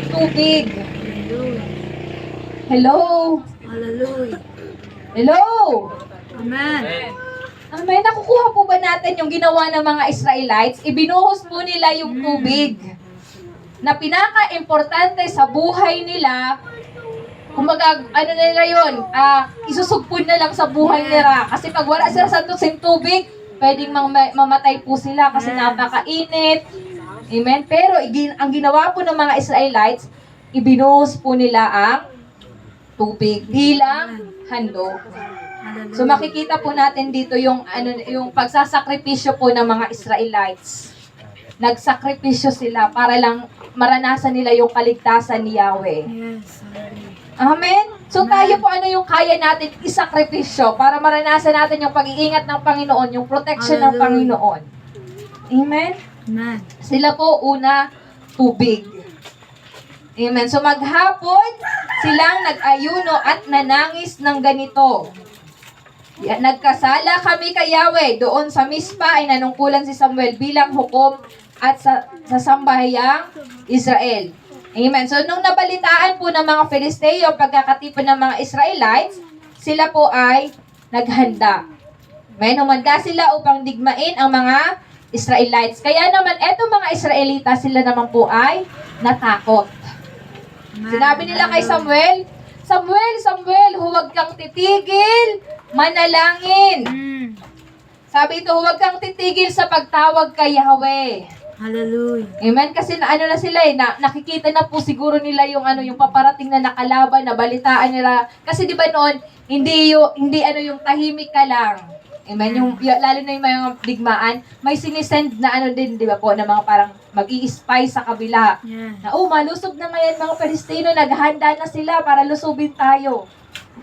tubig. Hallelujah. Hello? Hallelujah. Hello? Amen. Amen. Nakukuha po ba natin yung ginawa ng mga Israelites? Ibinuhos po nila yung tubig na pinaka-importante sa buhay nila. Kumbaga, nila yun? Isusugpon na lang sa buhay nila. Kasi pag wala sila sa tubig, pwedeng mamatay po sila kasi napakainit. Amen? Pero ang ginawa po ng mga Israelites, ibinuhos po nila ang tubig bilang handog. So makikita po natin dito yung pagsasakripisyo po ng mga Israelites. Nagsakripisyo sila para lang maranasan nila yung kaligtasan ni Yahweh. Yes. Hallelujah. Amen? So tayo po yung kaya natin isakripisyo para maranasan natin yung pag-iingat ng Panginoon, yung protection ng Hallelujah. Panginoon. Amen? Amen. Sila po una, tubig. Amen. So maghapon, silang nag-ayuno at nanangis ng ganito. Nagkasala kami kay Yahweh. Doon sa Mispa ay nanungkulan si Samuel bilang hukom at sa sambahayang Israel. Amen. So nung nabalitaan po ng mga Filisteo pagkakatipon ng mga Israelites, sila po ay naghanda. May humanda sila upang digmain ang mga Israelites. Kaya naman, etong mga Israelita, sila naman po ay natakot. Sinabi nila kay Samuel, Samuel, huwag kang titigil, manalangin. Sabi ito, huwag kang titigil sa pagtawag kay Yahweh. Hallelujah. Amen. Kasi ano na sila nakikita na po siguro nila yung paparating na nakalaban, na balitaan nila. Kasi di ba noon, hindi yung tahimik ka lang. Amen. Lalo na yung mga digmaan, may sinisend na din, di ba po, na mga parang mag-i-spy sa kabila. Yeah. Na, malusob na ngayon mga Palestino, naghahanda na sila para lusubin tayo.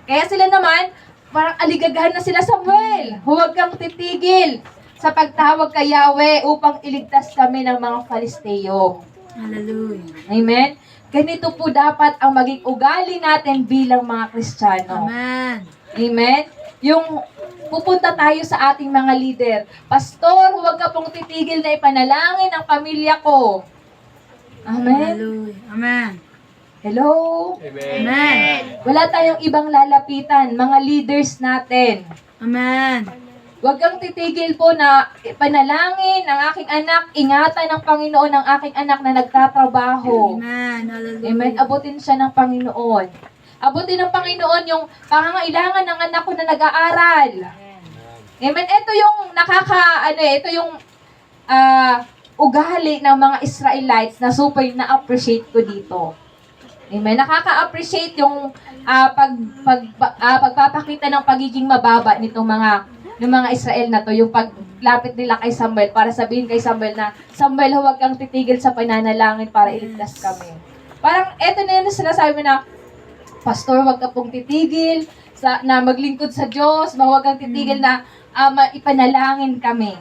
Kaya sila naman, parang aligagahan na sila, Samuel, huwag kang titigil sa pagtawag kay Yahweh upang iligtas kami ng mga Palesteo. Hallelujah. Amen? Ganito po dapat ang maging ugali natin bilang mga Kristiyano. Amen. Amen? Yung pupunta tayo sa ating mga leader, Pastor, huwag ka pong titigil na ipanalangin ang pamilya ko. Amen? Hallelujah. Amen. Hello? Amen. Wala tayong ibang lalapitan, mga leaders natin. Amen. Huwag kang titigil po na panalangin ang aking anak, ingatan ng Panginoon ang aking anak na nagtatrabaho. Amen. Hallelujah. Amen. Abutin siya ng Panginoon. Abutin ng Panginoon yung pangangailangan ng anak ko na nag-aaral. Amen. Ito yung ito yung ugali ng mga Israelites na super na-appreciate ko dito. Amen. Nakaka-appreciate yung pagpapakita ng pagiging mababa nitong mga Israel na to, yung paglapit nila kay Samuel para sabihin kay Samuel na, Samuel, huwag kang titigil sa pananalangin para iligtas kami. Parang eto na yun sinasabi mo na, Pastor, huwag ka pong titigil na maglingkod sa Diyos, huwag kang titigil na ipanalangin kami.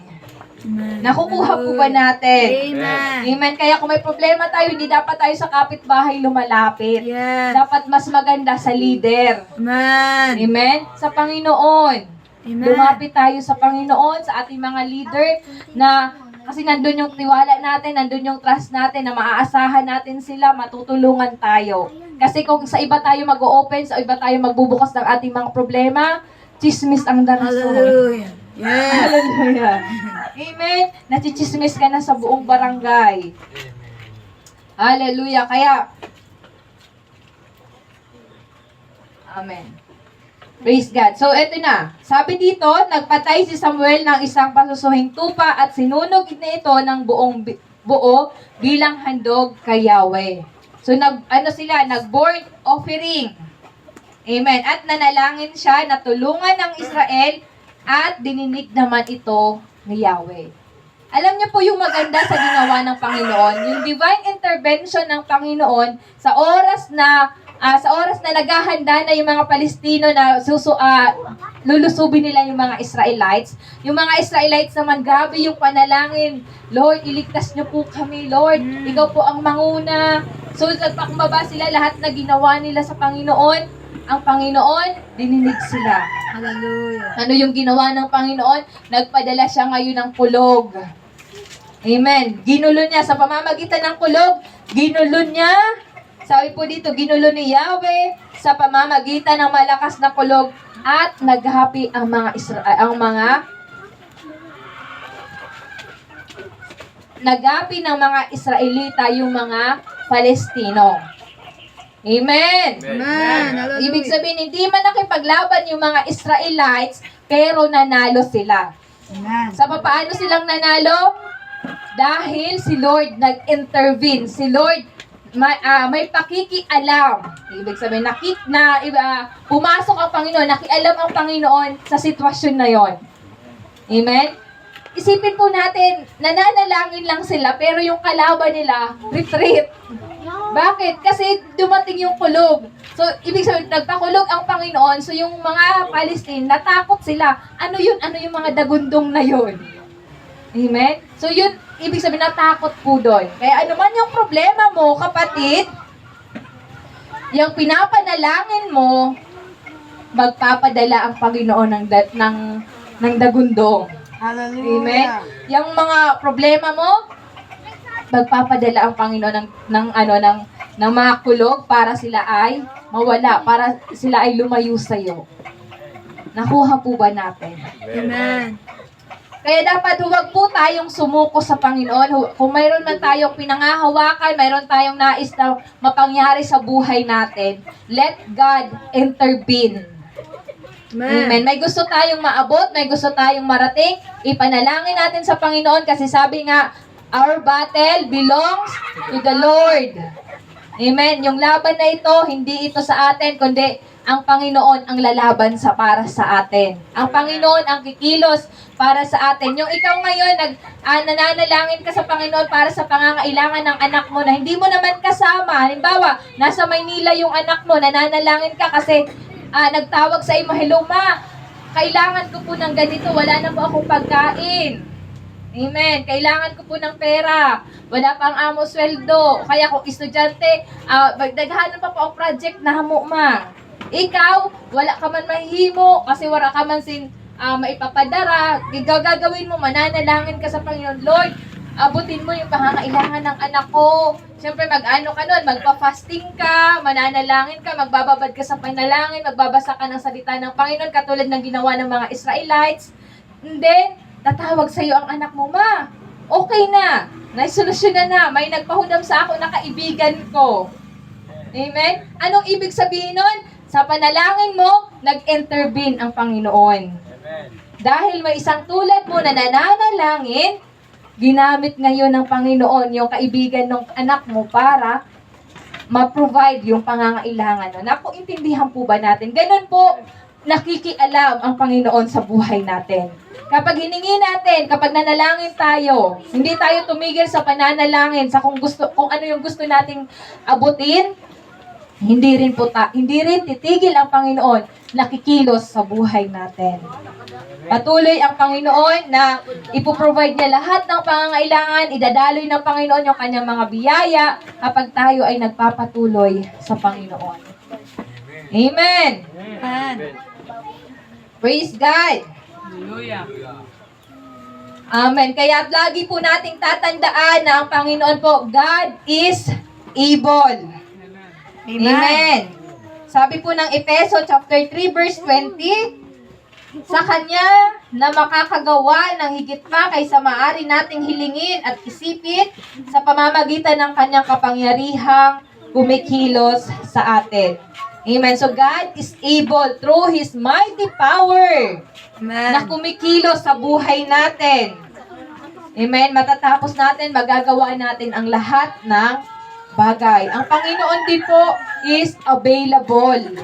Amen. Nakukuha po ba natin? Amen. Amen. Kaya kung may problema tayo, hindi dapat tayo sa kapitbahay lumalapit. Yes. Dapat mas maganda sa leader. Amen. Amen? Sa Panginoon. Amen. Lumapit tayo sa Panginoon, sa ating mga leader, na kasi nandun yung tiwala natin, nandun yung trust natin, na maaasahan natin sila, matutulungan tayo. Kasi kung sa iba tayo mag-open, sa iba tayo magbubukas ng ating mga problema, chismis ang darason. Hallelujah. Yes. Hallelujah. Amen. Nachichismis ka na sa buong barangay. Hallelujah. Kaya, amen. Praise God. So, eto na. Sabi dito, nagpatay si Samuel ng isang pasusuhing tupa at sinunog na ito ng buo bilang handog kay Yahweh. So, nag-burnt offering. Amen. At nanalangin siya na tulungan ng Israel at dininig naman ito ni Yahweh. Alam niyo po yung maganda sa ginawa ng Panginoon, yung divine intervention ng Panginoon sa oras na naghahanda na yung mga Palestino na lulusubin nila yung mga Israelites. Yung mga Israelites naman, grabe yung panalangin. Lord, iligtas niyo po kami, Lord. Ikaw po ang manguna. So, nagpakbaba sila, lahat na ginawa nila sa Panginoon. Ang Panginoon, dininig sila. Hallelujah. Ano yung ginawa ng Panginoon? Nagpadala siya ngayon ng kulog. Amen. Ginulo niya sa pamamagitan ng kulog. Ginulo niya. Sabi po dito, ginulo ni Yahweh sa pamamagitan ng malakas na kulog at naghapi ang naghapi ng mga Israelita yung mga Palestino. Amen. Amen. Hallelujah. Ibig sabihin, hindi man nakipaglaban yung mga Israelites, pero nanalo sila. Amen. Sa paano silang nanalo? Dahil si Lord nag-intervene. Si Lord may pakikialam. Ibig sabihin, pumasok ang Panginoon, nakialam ang Panginoon sa sitwasyon na yon. Amen? Isipin po natin, nananalangin lang sila, pero yung kalaban nila, retreat. Bakit? Kasi dumating yung kulog. So, ibig sabihin, nagpakulog ang Panginoon. So, yung mga Palestine, natakot sila. Ano yun? Ano yung mga dagundong na yun? Amen? So, yun, ibig sabihin, natakot po doon. Kaya ano man yung problema mo, kapatid, yung pinapanalangin mo, magpapadala ang Panginoon ng dagundong. Hallelujah. Amen? Yung mga problema mo, magpapadala ang Panginoon ng mga kulog para sila ay mawala, para sila ay lumayo sa iyo. Nakuha po ba natin? Amen. Kaya dapat huwag po tayong sumuko sa Panginoon. Kung mayroon man tayong pinangahawakan, mayroon tayong nais na mapangyari sa buhay natin, let God intervene. Amen. May gusto tayong maabot, may gusto tayong marating, ipanalangin natin sa Panginoon kasi sabi nga, our battle belongs to the Lord. Amen. Yung laban na ito, hindi ito sa atin, kundi ang Panginoon ang lalaban para sa atin. Ang Panginoon ang kikilos para sa atin. Yung ikaw ngayon, nananalangin ka sa Panginoon para sa pangangailangan ng anak mo na hindi mo naman kasama. Halimbawa, nasa Maynila yung anak mo, nananalangin ka kasi nagtawag sa imo, hello ma, kailangan ko po ng ganito, wala na po akong pagkain. Amen. Kailangan ko po ng pera. Wala pang amo sweldo. Kaya kung estudyante, daghanan pa po ang project na hamo ma. Ikaw, wala ka man mahihimo kasi wala ka man maipapadara. Gagawin mo, mananalangin ka sa Panginoon. Lord, abutin mo yung pangangailangan ng anak ko. Siyempre, mag-ano ka nun, magpa-fasting ka, mananalangin ka, magbababad ka sa panalangin, magbabasa ka ng salita ng Panginoon, katulad ng ginawa ng mga Israelites. And then, tatawag sa iyo ang anak mo, ma, okay na, naisolusyon na, may nagpahudam sa ako na kaibigan ko. Amen? Anong ibig sabihin nun? Sa panalangin mo, nag-intervene ang Panginoon. Amen. Dahil may isang tulad mo na nananalangin, ginamit ngayon ng Panginoon yung kaibigan ng anak mo para ma-provide yung pangangailangan. Naku, intindihan po ba natin? Ganun po, nakikialam ang Panginoon sa buhay natin. Kapag hiningi natin, kapag nanalangin tayo, hindi tayo tumigil sa pananalangin sa kung ano yung gusto nating abutin, hindi rin titigil ang Panginoon nakikilos sa buhay natin. Patuloy ang Panginoon na ipoprovide niya lahat ng pangangailangan, idadaloy ng Panginoon yung kanyang mga biyaya kapag tayo ay nagpapatuloy sa Panginoon. Amen. Amen. Praise God. Amen. Kaya lagi po nating tatandaan na ang Panginoon po, God is able. Amen. Sabi po ng Efeso chapter 3 verse 20, sa Kanya na makakagawa ng higit pa kaysa maaari nating hilingin at isipin sa pamamagitan ng Kanyang kapangyarihang kumikilos sa atin. Amen. So God is able through His mighty power na kumikilos sa buhay natin. Amen. Matatapos natin, magagawa natin ang lahat ng bagay. Ang Panginoon din po is available.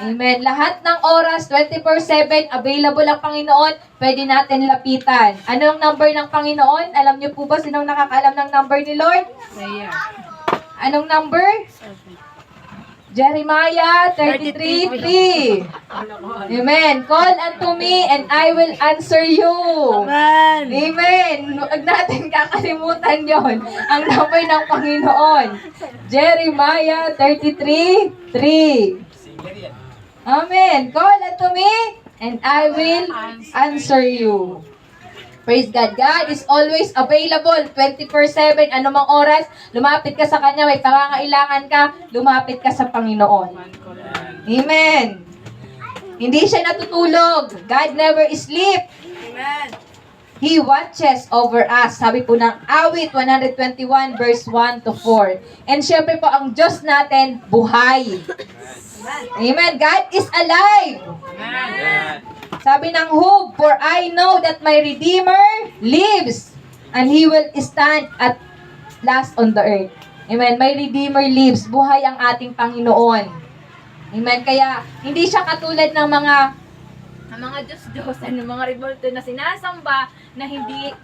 Amen. Lahat ng oras, 24/7, available ang Panginoon. Pwede natin lapitan. Ano ang number ng Panginoon? Alam niyo po ba sinong nakakaalam ng number ni Lord? Anong number? Jeremiah 33:3. Amen. Call unto me and I will answer you. Amen. Amen. Huwag natin kakalimutan yon. Ang number ng Panginoon. Jeremiah 33:3. Amen. Call unto me and I will answer you. Praise God. God is always available 24/7. Anumang oras, lumapit ka sa Kanya, may pangangailangan ka, lumapit ka sa Panginoon. Amen. Hindi siya natutulog. God never sleep. Amen. He watches over us. Sabi po ng Awit 121 verse 1 to 4. And syempre po, ang Diyos natin, buhay. Amen. God is alive. Amen. Sabi ng Job, for I know that my Redeemer lives, and He will stand at last on the earth. Amen. My Redeemer lives. Buhay ang ating Panginoon. Amen. Kaya, hindi siya katulad ng mga Diyos-Diyos, mga revolto na sinasamba na hindi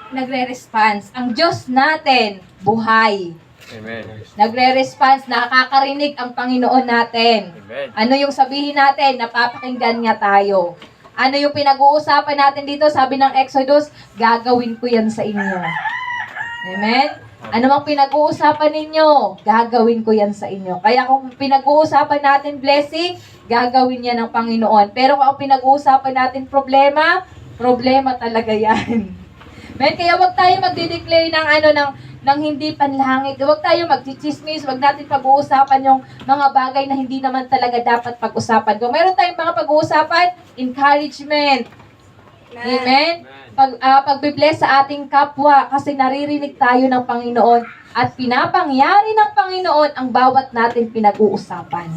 nagre-response. Ang Diyos natin, buhay. Amen. Nagre-response, nakakarinig ang Panginoon natin. Amen. Ano yung sabihin natin? Napapakinggan niya tayo. Ano yung pinag-uusapan natin dito? Sabi ng Exodus, gagawin ko yan sa inyo. Amen? Ano mang pinag-uusapan ninyo, gagawin ko yan sa inyo. Kaya kung pinag-uusapan natin blessing, gagawin yan ng Panginoon. Pero kung pinag-uusapan natin problema, problema talaga yan. Men, kaya wag tayo magde-declare ng hindi panlangit. Wag tayo magchichismis, wag natin pag-uusapan yung mga bagay na hindi naman talaga dapat pag-usapan. Kung meron tayong mga pag-uusapan, encouragement. Amen? Pagbibless sa ating kapwa kasi naririnig tayo ng Panginoon at pinapangyari ng Panginoon ang bawat natin pinag-uusapan.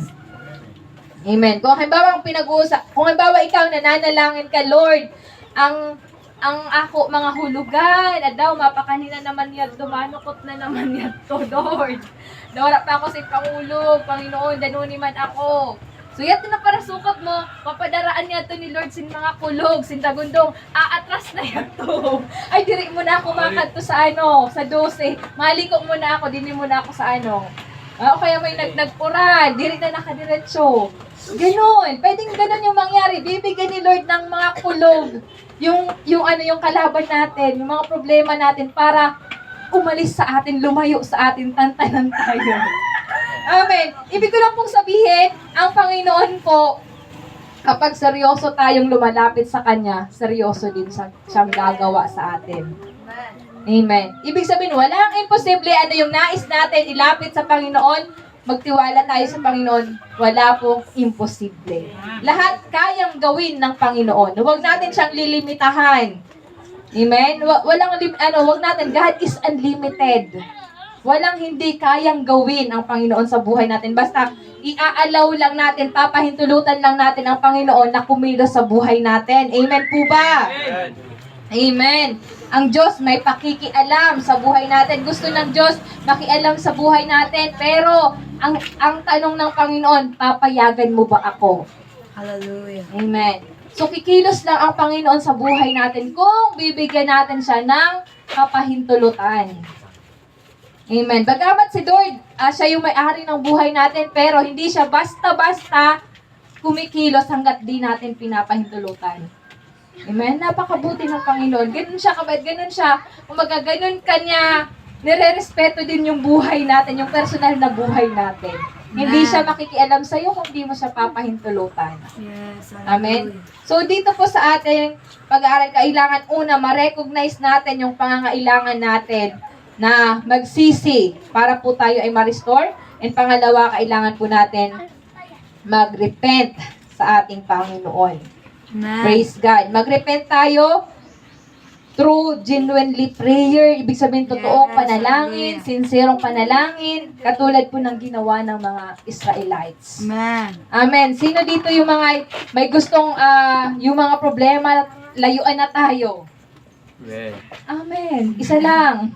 Amen. Kung halimbawa ikaw nananalangin ka, Lord, ang ako mga hulugan, adaw mapakanina naman yan, dumanukot na naman yan to, Lord. Dora pa ako sa Pangulo, Panginoon, danuni man ako. So yato na para sukot mo, papadaraan niya to ni Lord sin mga kulog, sin tagundong, aatras na yato. Ay, diri mo na ako makanto sa sa 12. Maliko mo na ako, dili mo na ako sa o kaya may nagpuran, diri na nakadiretso. Ganon, pwedeng ganon yung mangyari. Bibigyan ni Lord ng mga kulog, yung kalaban natin, yung mga problema natin para umalis sa atin, lumayo sa atin, tantanan tayo. Amen. Ibig ko lang pong sabihin, ang Panginoon po, kapag seryoso tayong lumalapit sa Kanya, seryoso din siyang gagawa sa atin. Amen. Ibig sabihin, walang imposible. Ano yung nais natin, ilapit sa Panginoon, magtiwala tayo sa Panginoon, wala pong imposible. Lahat kayang gawin ng Panginoon. Huwag natin siyang lilimitahan. Amen? Huwag natin, God is unlimited. Walang hindi kayang gawin ang Panginoon sa buhay natin. Basta, iaalaw lang natin, papahintulutan lang natin ang Panginoon na kumilos sa buhay natin. Amen po ba? Amen. Amen. Ang Diyos may pakikialam sa buhay natin. Gusto ng Diyos makialam sa buhay natin. Pero, ang tanong ng Panginoon, papayagan mo ba ako? Hallelujah. Amen. So, kikilos lang ang Panginoon sa buhay natin kung bibigyan natin siya ng kapahintulutan. Amen. Bagamat si Lord, siya yung may-ari ng buhay natin, pero hindi siya basta-basta kumikilos hanggat di natin pinapahintulutan. Amen. Napakabuti ng Panginoon. Ganun siya kabait, ganun siya. Umaga, ganun kanya, nire-respeto din yung buhay natin, yung personal na buhay natin. Hindi siya makikialam sa'yo kung di mo siya papahintulutan. Yes. Amen. So, dito po sa ating pag-aaral, kailangan una, ma-recognize natin yung pangangailangan natin na magsisi para po tayo ay ma-restore. And pangalawa, kailangan po natin mag-repent sa ating Panginoon. Amen. Praise God. Mag-repent tayo through genuinely prayer. Ibig sabihin, totoong Yes, panalangin, hallelujah. sincerong panalangin, katulad po ng ginawa ng mga Israelites. Amen. Amen. Sino dito yung mga may gustong yung mga problema, layuan na tayo? Amen. Amen. Isa lang.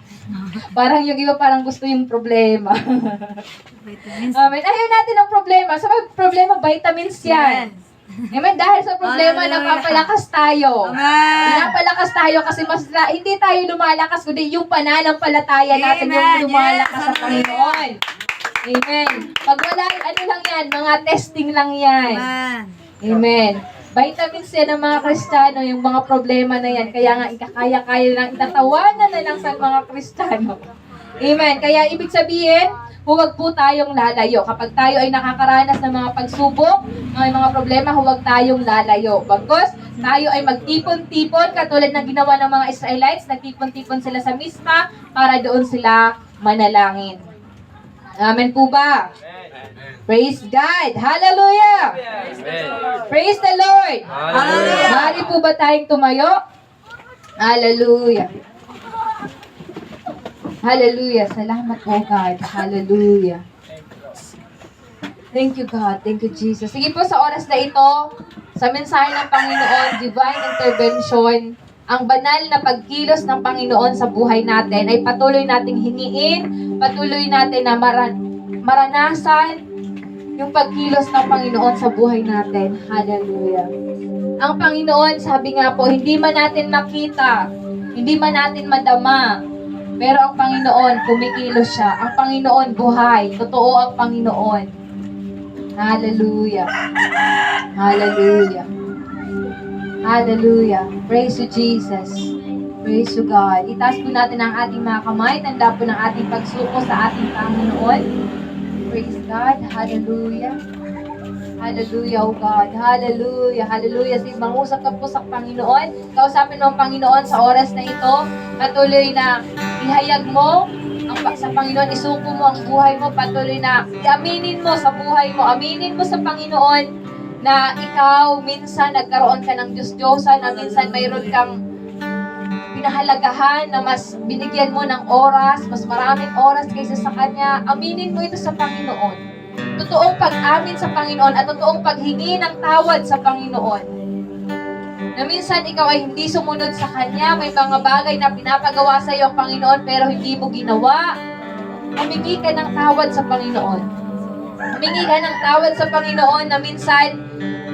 Parang yung iba parang gusto yung problema. Vitamins. Amen. Ayaw natin ang problema. Sa problema, vitamins yan. Yes. Amen. Dahil sa problema, Hallelujah. napapalakas tayo. Amen. Pinapalakas tayo kasi hindi tayo lumalakas, kundi yung pananampalataya natin yung Amen. lumalakas Yes. sa Panginoon. Amen. Pag wala, lang yan, mga testing lang yan. Amen. Amen. Vitamins yan ng mga Kristiyano, yung mga problema na yan. Kaya nga, ikakaya-kaya lang, itatawanan na lang sa mga Kristiyano. Amen. Kaya ibig sabihin, huwag po tayong lalayo. Kapag tayo ay nakakaranas ng mga pagsubok, mga problema, huwag tayong lalayo. Bagkus, tayo ay magtipon-tipon, katulad ng ginawa ng mga Israelites, nagtipon-tipon sila sa mispa para doon sila manalangin. Amen po ba? Praise God! Hallelujah! Amen. Praise the Lord! Hallelujah. Maaari po ba tayong tumayo? Hallelujah! Hallelujah! Salamat po, God. Hallelujah! Thank you, God. Thank you, Jesus. Sige po, sa oras na ito, sa mensahe ng Panginoon, divine intervention, ang banal na pagkilos ng Panginoon sa buhay natin ay patuloy nating hingiin, patuloy natin na maranasan yung pagkilos ng Panginoon sa buhay natin. Hallelujah. Ang Panginoon, sabi nga po, hindi man natin makita, hindi man natin madama, pero ang Panginoon, kumikilos siya. Ang Panginoon, buhay. Totoo ang Panginoon. Hallelujah. Hallelujah. Hallelujah. Praise you, Jesus. Praise you, God. Itaas po natin ang ating mga kamay. Tanda po ng ating pagsuko sa ating Panginoon. Praise God. Hallelujah. Hallelujah, oh God. Hallelujah. Hallelujah. Sige, mangusap ka po sa Panginoon. Kausapin mo ang Panginoon sa oras na ito. Patuloy na ihayag mo sa Panginoon. Isuko mo ang buhay mo. Patuloy na aminin mo sa buhay mo. Aminin mo sa Panginoon na ikaw minsan nagkaroon ka ng Diyos-Diyosan, na minsan mayroon kang pinahalagahan, na mas binigyan mo ng oras, mas maraming oras kaysa sa Kanya. Aminin mo ito sa Panginoon. Totoong pag-amin sa Panginoon at totoong paghingi ng tawad sa Panginoon. Na minsan ikaw ay hindi sumunod sa Kanya, may mga bagay na pinapagawa sa iyo ang Panginoon pero hindi mo ginawa. Humingi ka ng tawad sa Panginoon. Humingi ka ng tawad sa Panginoon na minsan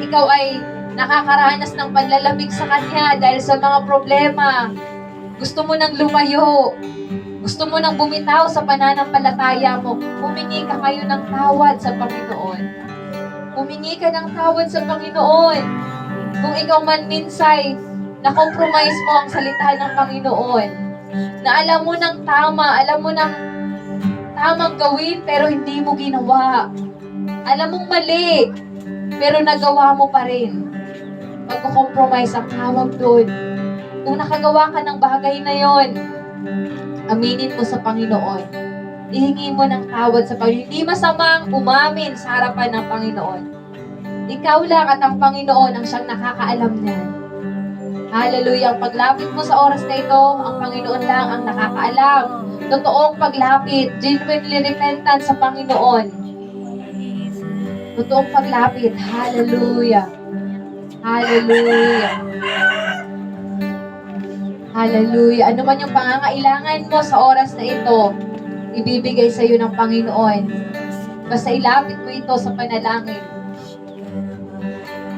ikaw ay nakakaranas ng panlalamig sa Kanya dahil sa mga problema. Gusto mo nang lumayo. Gusto mo nang bumitaw sa pananampalataya mo. Humingi ka kayo ng tawad sa Panginoon. Humingi ka ng tawad sa Panginoon. Kung ikaw man minsay, na-compromise mo ang salita ng Panginoon. Na alam mo ng tama, alam mo ng tamang gawin pero hindi mo ginawa. Alam mong mali, pero nagawa mo pa rin. Pagko-compromise ang tawag doon. Kung nakagawa ka ng bagay na yon, aminin mo sa Panginoon. Ihingi mo ng tawad sa Panginoon. Hindi masamang umamin sa harapan ng Panginoon. Ikaw lang at ang Panginoon ang siyang nakakaalam niyan. Hallelujah. Ang paglapit mo sa oras na ito, ang Panginoon lang ang nakakaalam. Totoong paglapit, genuinely repentant sa Panginoon. Totoong paglapit. Hallelujah. Hallelujah. Hallelujah. Ano man yung pangangailangan mo sa oras na ito, ibibigay sa iyo ng Panginoon. Basta ilapit mo ito sa panalangin.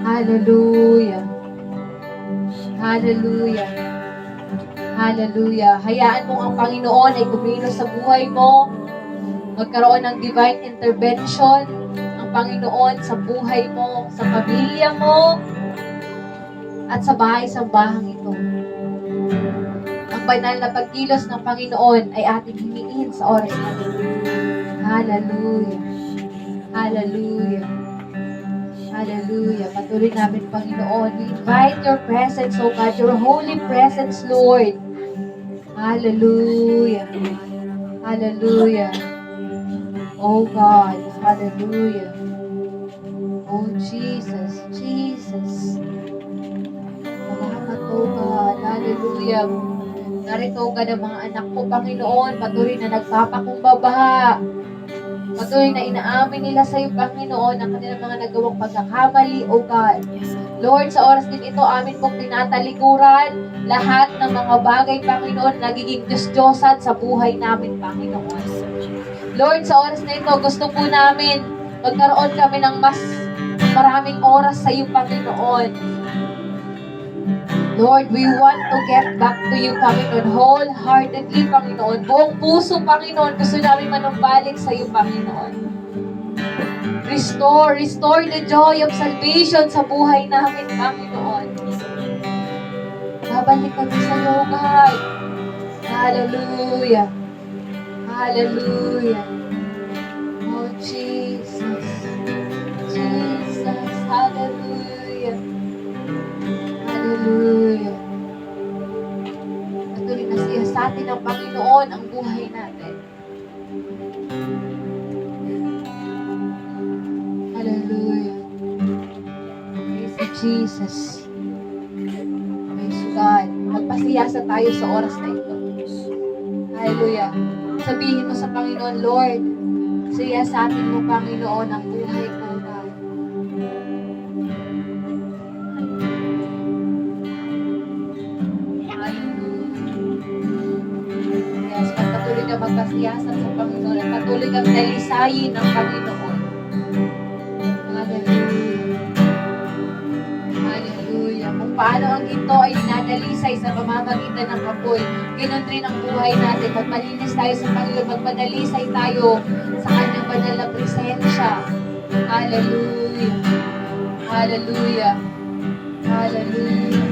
Hallelujah. Hallelujah. Hallelujah. Hayaan mo ang Panginoon ay kumilos sa buhay mo. Magkaroon ng divine intervention ang Panginoon sa buhay mo, sa pamilya mo, at sa bahay-sambahang ito. Ang banal na pagkilos ng Panginoon ay ating hiniin sa oras na ito. Hallelujah. Hallelujah. Hallelujah. Patuloy namin, Panginoon. We invite your presence, O God, your holy presence, Lord. Hallelujah. Hallelujah. Oh God. Hallelujah. Oh Jesus. Jesus. Salamat, O God. Hallelujah. Narito ka ng mga anak ko, Panginoon. Patuloy na nagpapakumbaba. Patuloy na inaamin nila sa iyo, Panginoon, ang kanilang mga nagawang pagkakamali, O God. Lord, sa oras din ito, amin pong tinatalikuran lahat ng mga bagay, Panginoon, nagiging Diyos-Diyosan sa buhay namin, Panginoon. Lord, sa oras na ito, gusto po namin magkaroon kami ng mas maraming oras sa iyo, Panginoon. Lord, we want to get back to you, Panginoon, wholeheartedly, Panginoon. Buong puso, Panginoon, gusto namin manumbalik sa iyo, Panginoon. Restore the joy of salvation sa buhay namin, Panginoon. Babalik kami sa iyo, God. Hallelujah. Hallelujah. Oh, Jesus. Jesus. Hallelujah. Hallelujah. Patuloy na siya sa atin ng Panginoon ang buhay natin. Hallelujah. Praise you, Jesus. Praise you, God. Magpasiyasa tayo sa oras na ito. Hallelujah. Sabihin mo sa Panginoon, Lord, siyasatin mo, Panginoon, ang buhay ko, God. Yes, patuloy ka magpasiyasat sa Panginoon at patuloy kang dalisayin ng Panginoon. Hallelujah. Hallelujah. Kung paano ang ginto ay dinadalisay sa pamamagitan ng apoy, ganoon rin ang buhay natin. Magpalinis tayo sa Panginoon, magpadalisay tayo sa kanyang banal na presensya. Hallelujah. Hallelujah. Hallelujah.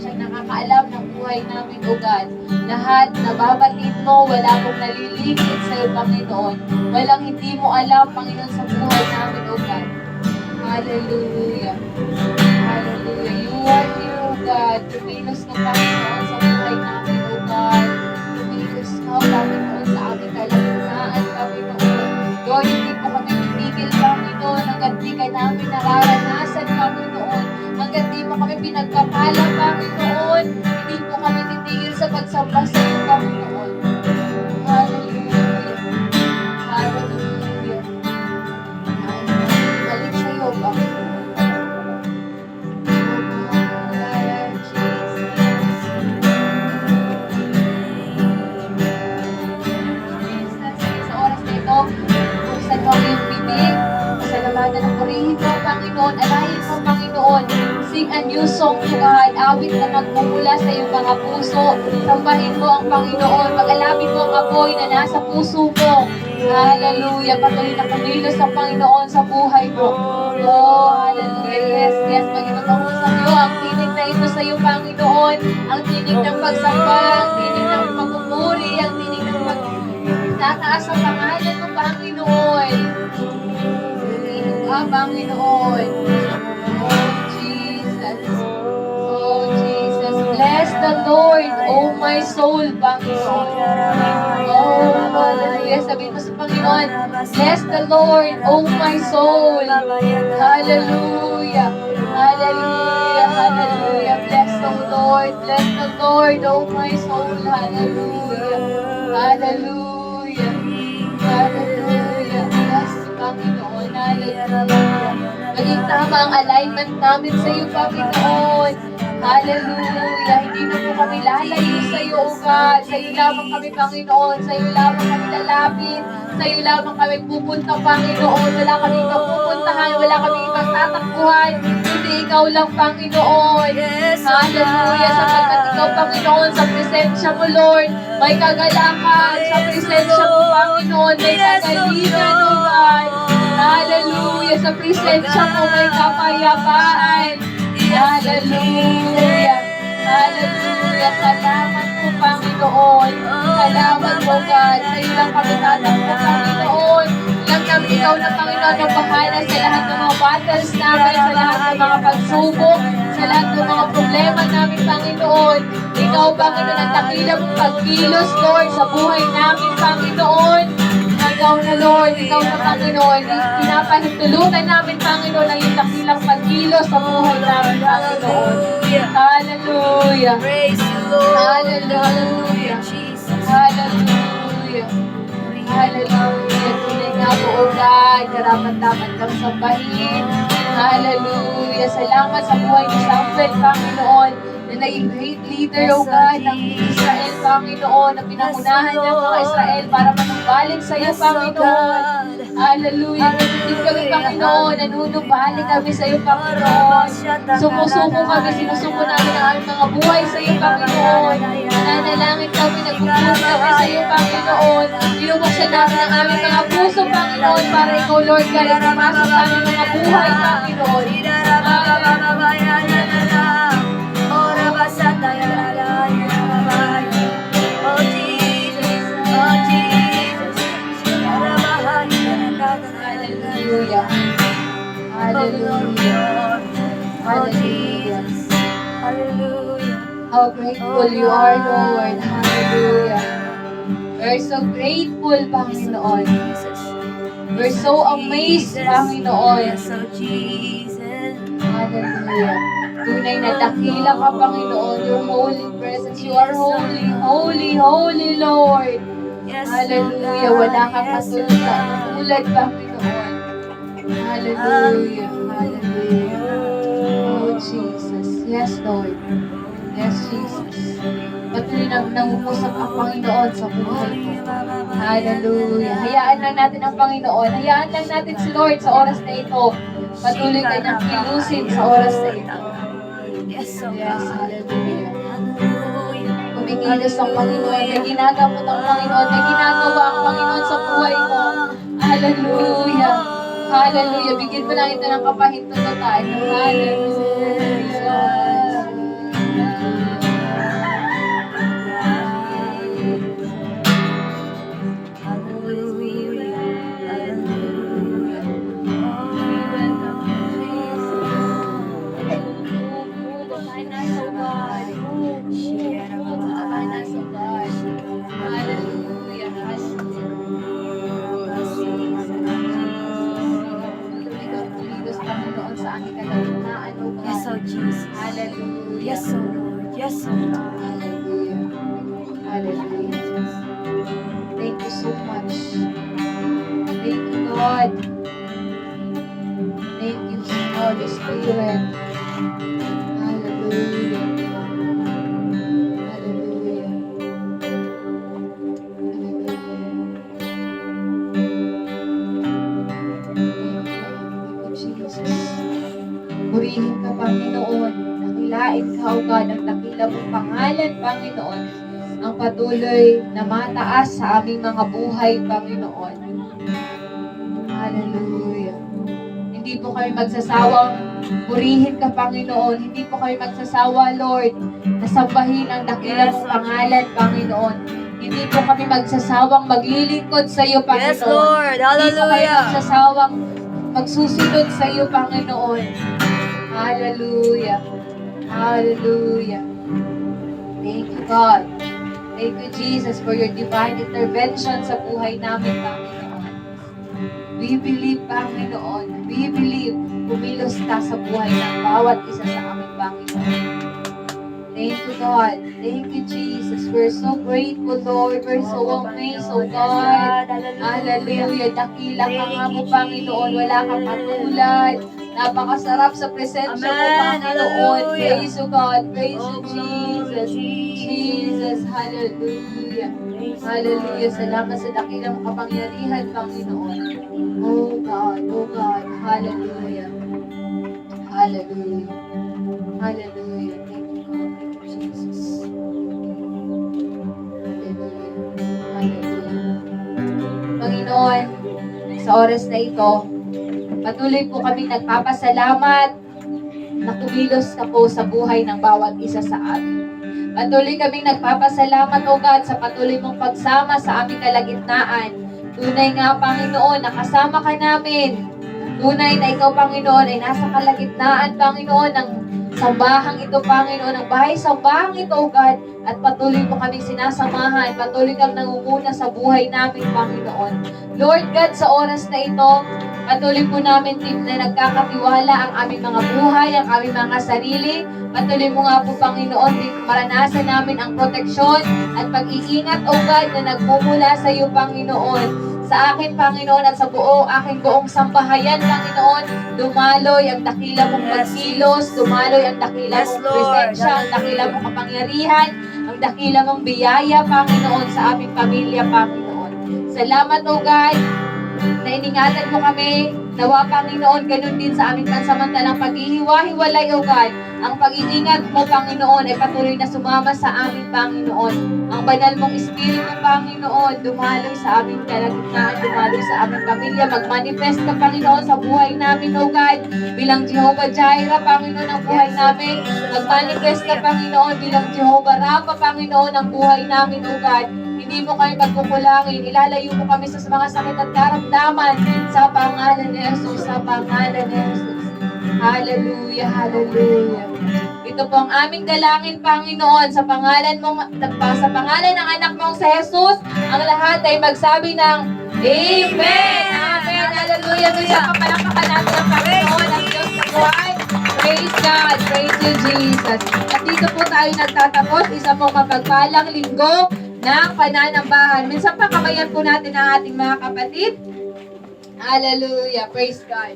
siyang nakakaalam ng buhay namin, O God. Lahat nababatid mo, wala mong naliligid sa iyo, Panginoon. Walang hindi mo alam, Panginoon, sa buhay namin, O God. Hallelujah. Hallelujah. You are here, O God. Tumilos ka, Panginoon, sa buhay namin, O God. Tumilos ka, Panginoon, sa aming kalagitnaan, Panginoon. Lord, hindi po kami titigil, Panginoon, hanggang di ka namin nararanasan, Panginoon. Hanggang di mo kami pinagkapala, Panginoon. Hindi po kami titigil sa pagsamba sa iyo, Panginoon. Hallelujah. Hallelujah. Hallelujah. Balik sa iyo, Panginoon. Sa oras na ito, buksan mo ang iyong bibig, pasalamatan ng purihin mo, Panginoon, alayin mo, Panginoon, sing a new song to God, awit na magmumula sa iyong mga puso, sambahin mo ang Panginoon, pag-alapin mo ang apoy na nasa puso mo. Hallelujah, patuloy na kumilos ang Panginoon sa buhay mo. Oh, hallelujah, yes, yes, Panginoon, mahusap iyo ang tinig na ito sa iyo, Panginoon, ang tinig ng pagsamba, ang tinig ng pagpupuri, ang tinig ng tataas ang pangalan mo, Panginoon. Tumingin ka, Panginoon. Oh, Jesus. Oh, Jesus. Bless the Lord, oh my soul, Panginoon. Oh, hallelujah. Sabihin mo sa Panginoon, bless the Lord, oh my soul. Hallelujah. Hallelujah. Hallelujah. Bless the Lord. Bless the Lord, oh my soul. Hallelujah. Hallelujah. Hallelujah. Yes, Panginoon. Hallelujah. Maging tama ang alignment namin sa iyo, Panginoon. Hallelujah. Hindi na po kami lalayo sa iyo, O God. Sa iyo lamang kami, Panginoon. Sa iyo lamang kami lalapit. Sa iyo lamang kami pupunta, Panginoon. Wala kami ibang pupuntahan. Wala kami ibang tatakbuhan. Hindi ikaw lang, Panginoon. Hallelujah. Sapagkat ikaw, Panginoon, sa presensya mo, Lord, may kagalakan. Sa presensya mo, Panginoon, may kagalingan, O God. Hallelujah. Sa presensya mo, may kapayapaan. Hallelujah. Hallelujah. Salamat po, Panginoon. Salamat po, God. Sa iyo lang kami tatakbo, Panginoon. Lang namin ikaw na, Panginoon, ang bahala sa lahat ng mga battles namin, sa lahat ng mga pagsubok, sa lahat ng mga problema namin, Panginoon. Ikaw, Panginoon, ang dakilang pagkilos, Lord, sa buhay namin, Panginoon. Ikaw na, Lord, ikaw na, Panginoon. Pinapahintulutan namin, Panginoon, ang iyong dakilang pagkilos sa buhay namin, Panginoon. Hallelujah. Praise you, Lord. Hallelujah. Jesus. Hallelujah. Hallelujah. Tunay nga po, O God, karapat-dapat kang sambahin. Hallelujah. Salamat sa buhay ni Samuel, Panginoon, na naging great leader, O God, ng Israel, Panginoon, na pinangunahan niya ang mga Israel para manumbalik sa iyo, Panginoon. Hallelujah. Din kami, Panginoon, nanunubalik kami sa iyo, Panginoon. Sumusuko kami, sinusuko namin ang aming mga buhay sa iyo, Panginoon. Nanalangin kami, nagpupulong kami sa iyo, Panginoon. Binubuksan namin ang aming mga puso, Panginoon, para ikaw, Lord God, ay pumasok sa aming mga buhay, Panginoon. Hallelujah. Hallelujah. Hallelujah. Hallelujah. How grateful you are, Lord. Hallelujah. We're so grateful, Panginoon. We're so amazed, Panginoon. Yes, oh Jesus. Hallelujah. Tunay na dakila ka, Panginoon. Your holy presence. You are holy, holy, holy, Lord. Yes, Hallelujah. Wala kang katulad, Panginoon. Hallelujah. Hallelujah. Oh, Jesus. Yes, Lord. Yes, Jesus. Patuloy nang nangungusap ang Panginoon sa buhay ko. Hallelujah. Hayaan lang natin ang Panginoon. Hayaan lang natin si Lord sa oras na ito. Patuloy kanyang kilusin sa oras na ito. Yes, oh Yes, God. hallelujah. Hallelujah. Kumikilos ang Panginoon. May ginagamot ang Panginoon. May ginagawa ang Panginoon sa buhay mo. Hallelujah. Hallelujah. Bigyan mo lang ito ng kapahintutan. Hallelujah. aming kalagitnaan, O God. Yes, oh Jesus. Hallelujah. Yes, oh Lord. Yes, oh Lord. Hallelujah. Hallelujah. Thank you so much. Thank you, God. Thank you, Holy Spirit. Hallelujah. Hallelujah. Hallelujah. Thank you, Jesus. Purihin ka, Panginoon. Nakilain ka, O God, ang dakila mong pangalan, Panginoon. Ang patuloy na mataas sa aming mga buhay, Panginoon. Hallelujah. Hindi po kami magsasawang purihin ka, Panginoon. Hindi po kami magsasawa, Lord, na sambahin ang dakila mong pangalan, Panginoon. Hindi po kami magsasawang maglilingkod sa iyo, Panginoon. Yes, Lord. Hindi po kami Hallelujah. magsasawang magsusunod sa iyo, Panginoon. Hallelujah. Hallelujah. Thank you, God. Thank you, Jesus, for your divine intervention sa buhay namin, Panginoon. We believe, Panginoon. We believe kumilos ka sa buhay ng bawat isa sa aming, Panginoon. Thank you, God. Thank you, Jesus. We're so grateful, Lord. We're so amazed, oh God. Hallelujah. Dakila ka nga mo, Panginoon. Wala kang katulad. Napakasarap sa presensya mo, Amen. Panginoon. Hallelujah. Praise you, God. Praise you, Oh, Jesus. Jesus. Hallelujah. Hallelujah. Salamat sa dakilang kapangyarihan, Panginoon. Oh God. Oh God. Hallelujah. Hallelujah. Hallelujah. Thank you, God. Thank you, Jesus. Hallelujah. Hallelujah. Panginoon, sa oras na ito, patuloy po kami nagpapasalamat na kumilos ka po sa buhay ng bawat isa sa amin. Patuloy kaming nagpapasalamat, O God, sa patuloy mong pagsama sa aming kalagitnaan. Tunay nga, Panginoon, nakasama ka namin. Tunay na ikaw, Panginoon, ay nasa kalagitnaan, Panginoon, ng sambahang ito, Panginoon, ng bahay-sambahang ito, O God, at patuloy mo kaming sinasamahan, patuloy kang nangunguna sa buhay namin, Panginoon. Lord God, sa oras na ito, patuloy po namin, team, na nagkakatiwala ang aming mga buhay, ang aming mga sarili. Patuloy mo nga po, Panginoon, maranasan namin ang proteksyon at pag-iingat, O God, na nagmumula sa iyo, Panginoon. Sa akin, Panginoon, at sa aking buong sambahayan, Panginoon, dumaloy ang dakila mong pagkilos, dumaloy ang dakila Yes, mong Lord. presensya, ang dakila mong kapangyarihan, ang dakila mong biyaya, Panginoon, sa aming pamilya, Panginoon. Salamat, O God, na iningatan mo kami. Nawa, Panginoon, ganun din sa aming pansamantalang paghihiwa-hiwalay, O God. Ang pag-iingat mo, Panginoon, ay patuloy na sumama sa aming, Panginoon. Ang banal mong Espiritu, Panginoon, dumaloy sa aming kalagitnaan, dumaloy sa aming pamilya. Mag-manifest ka, Panginoon, sa buhay namin, O God. Bilang Jehovah Jireh, Panginoon, ang buhay namin. Mag-manifest ka, Panginoon, bilang Jehovah Rapha, Panginoon, ang buhay namin, O God. Hindi mo kami pagkukulangin. Ilalayo mo kami sa mga sakit at karamdaman sa pangalan ni Jesus, sa pangalan ni Jesus. Hallelujah, hallelujah. Ito po ang aming dalangin, Panginoon, sa pangalan ng anak mong si Jesus. Ang lahat ay magsabi ng Amen! Amen! Hallelujah! Sa kapalakapan natin ang Panginoon, ang Diyos na buhay. Praise God! Praise you, Jesus! At dito po tayo nagtatapos. Isa pong mapagpalang linggo ng pananambahan. Minsan pa kabayan po natin ang ating mga kapatid. Hallelujah! Praise God!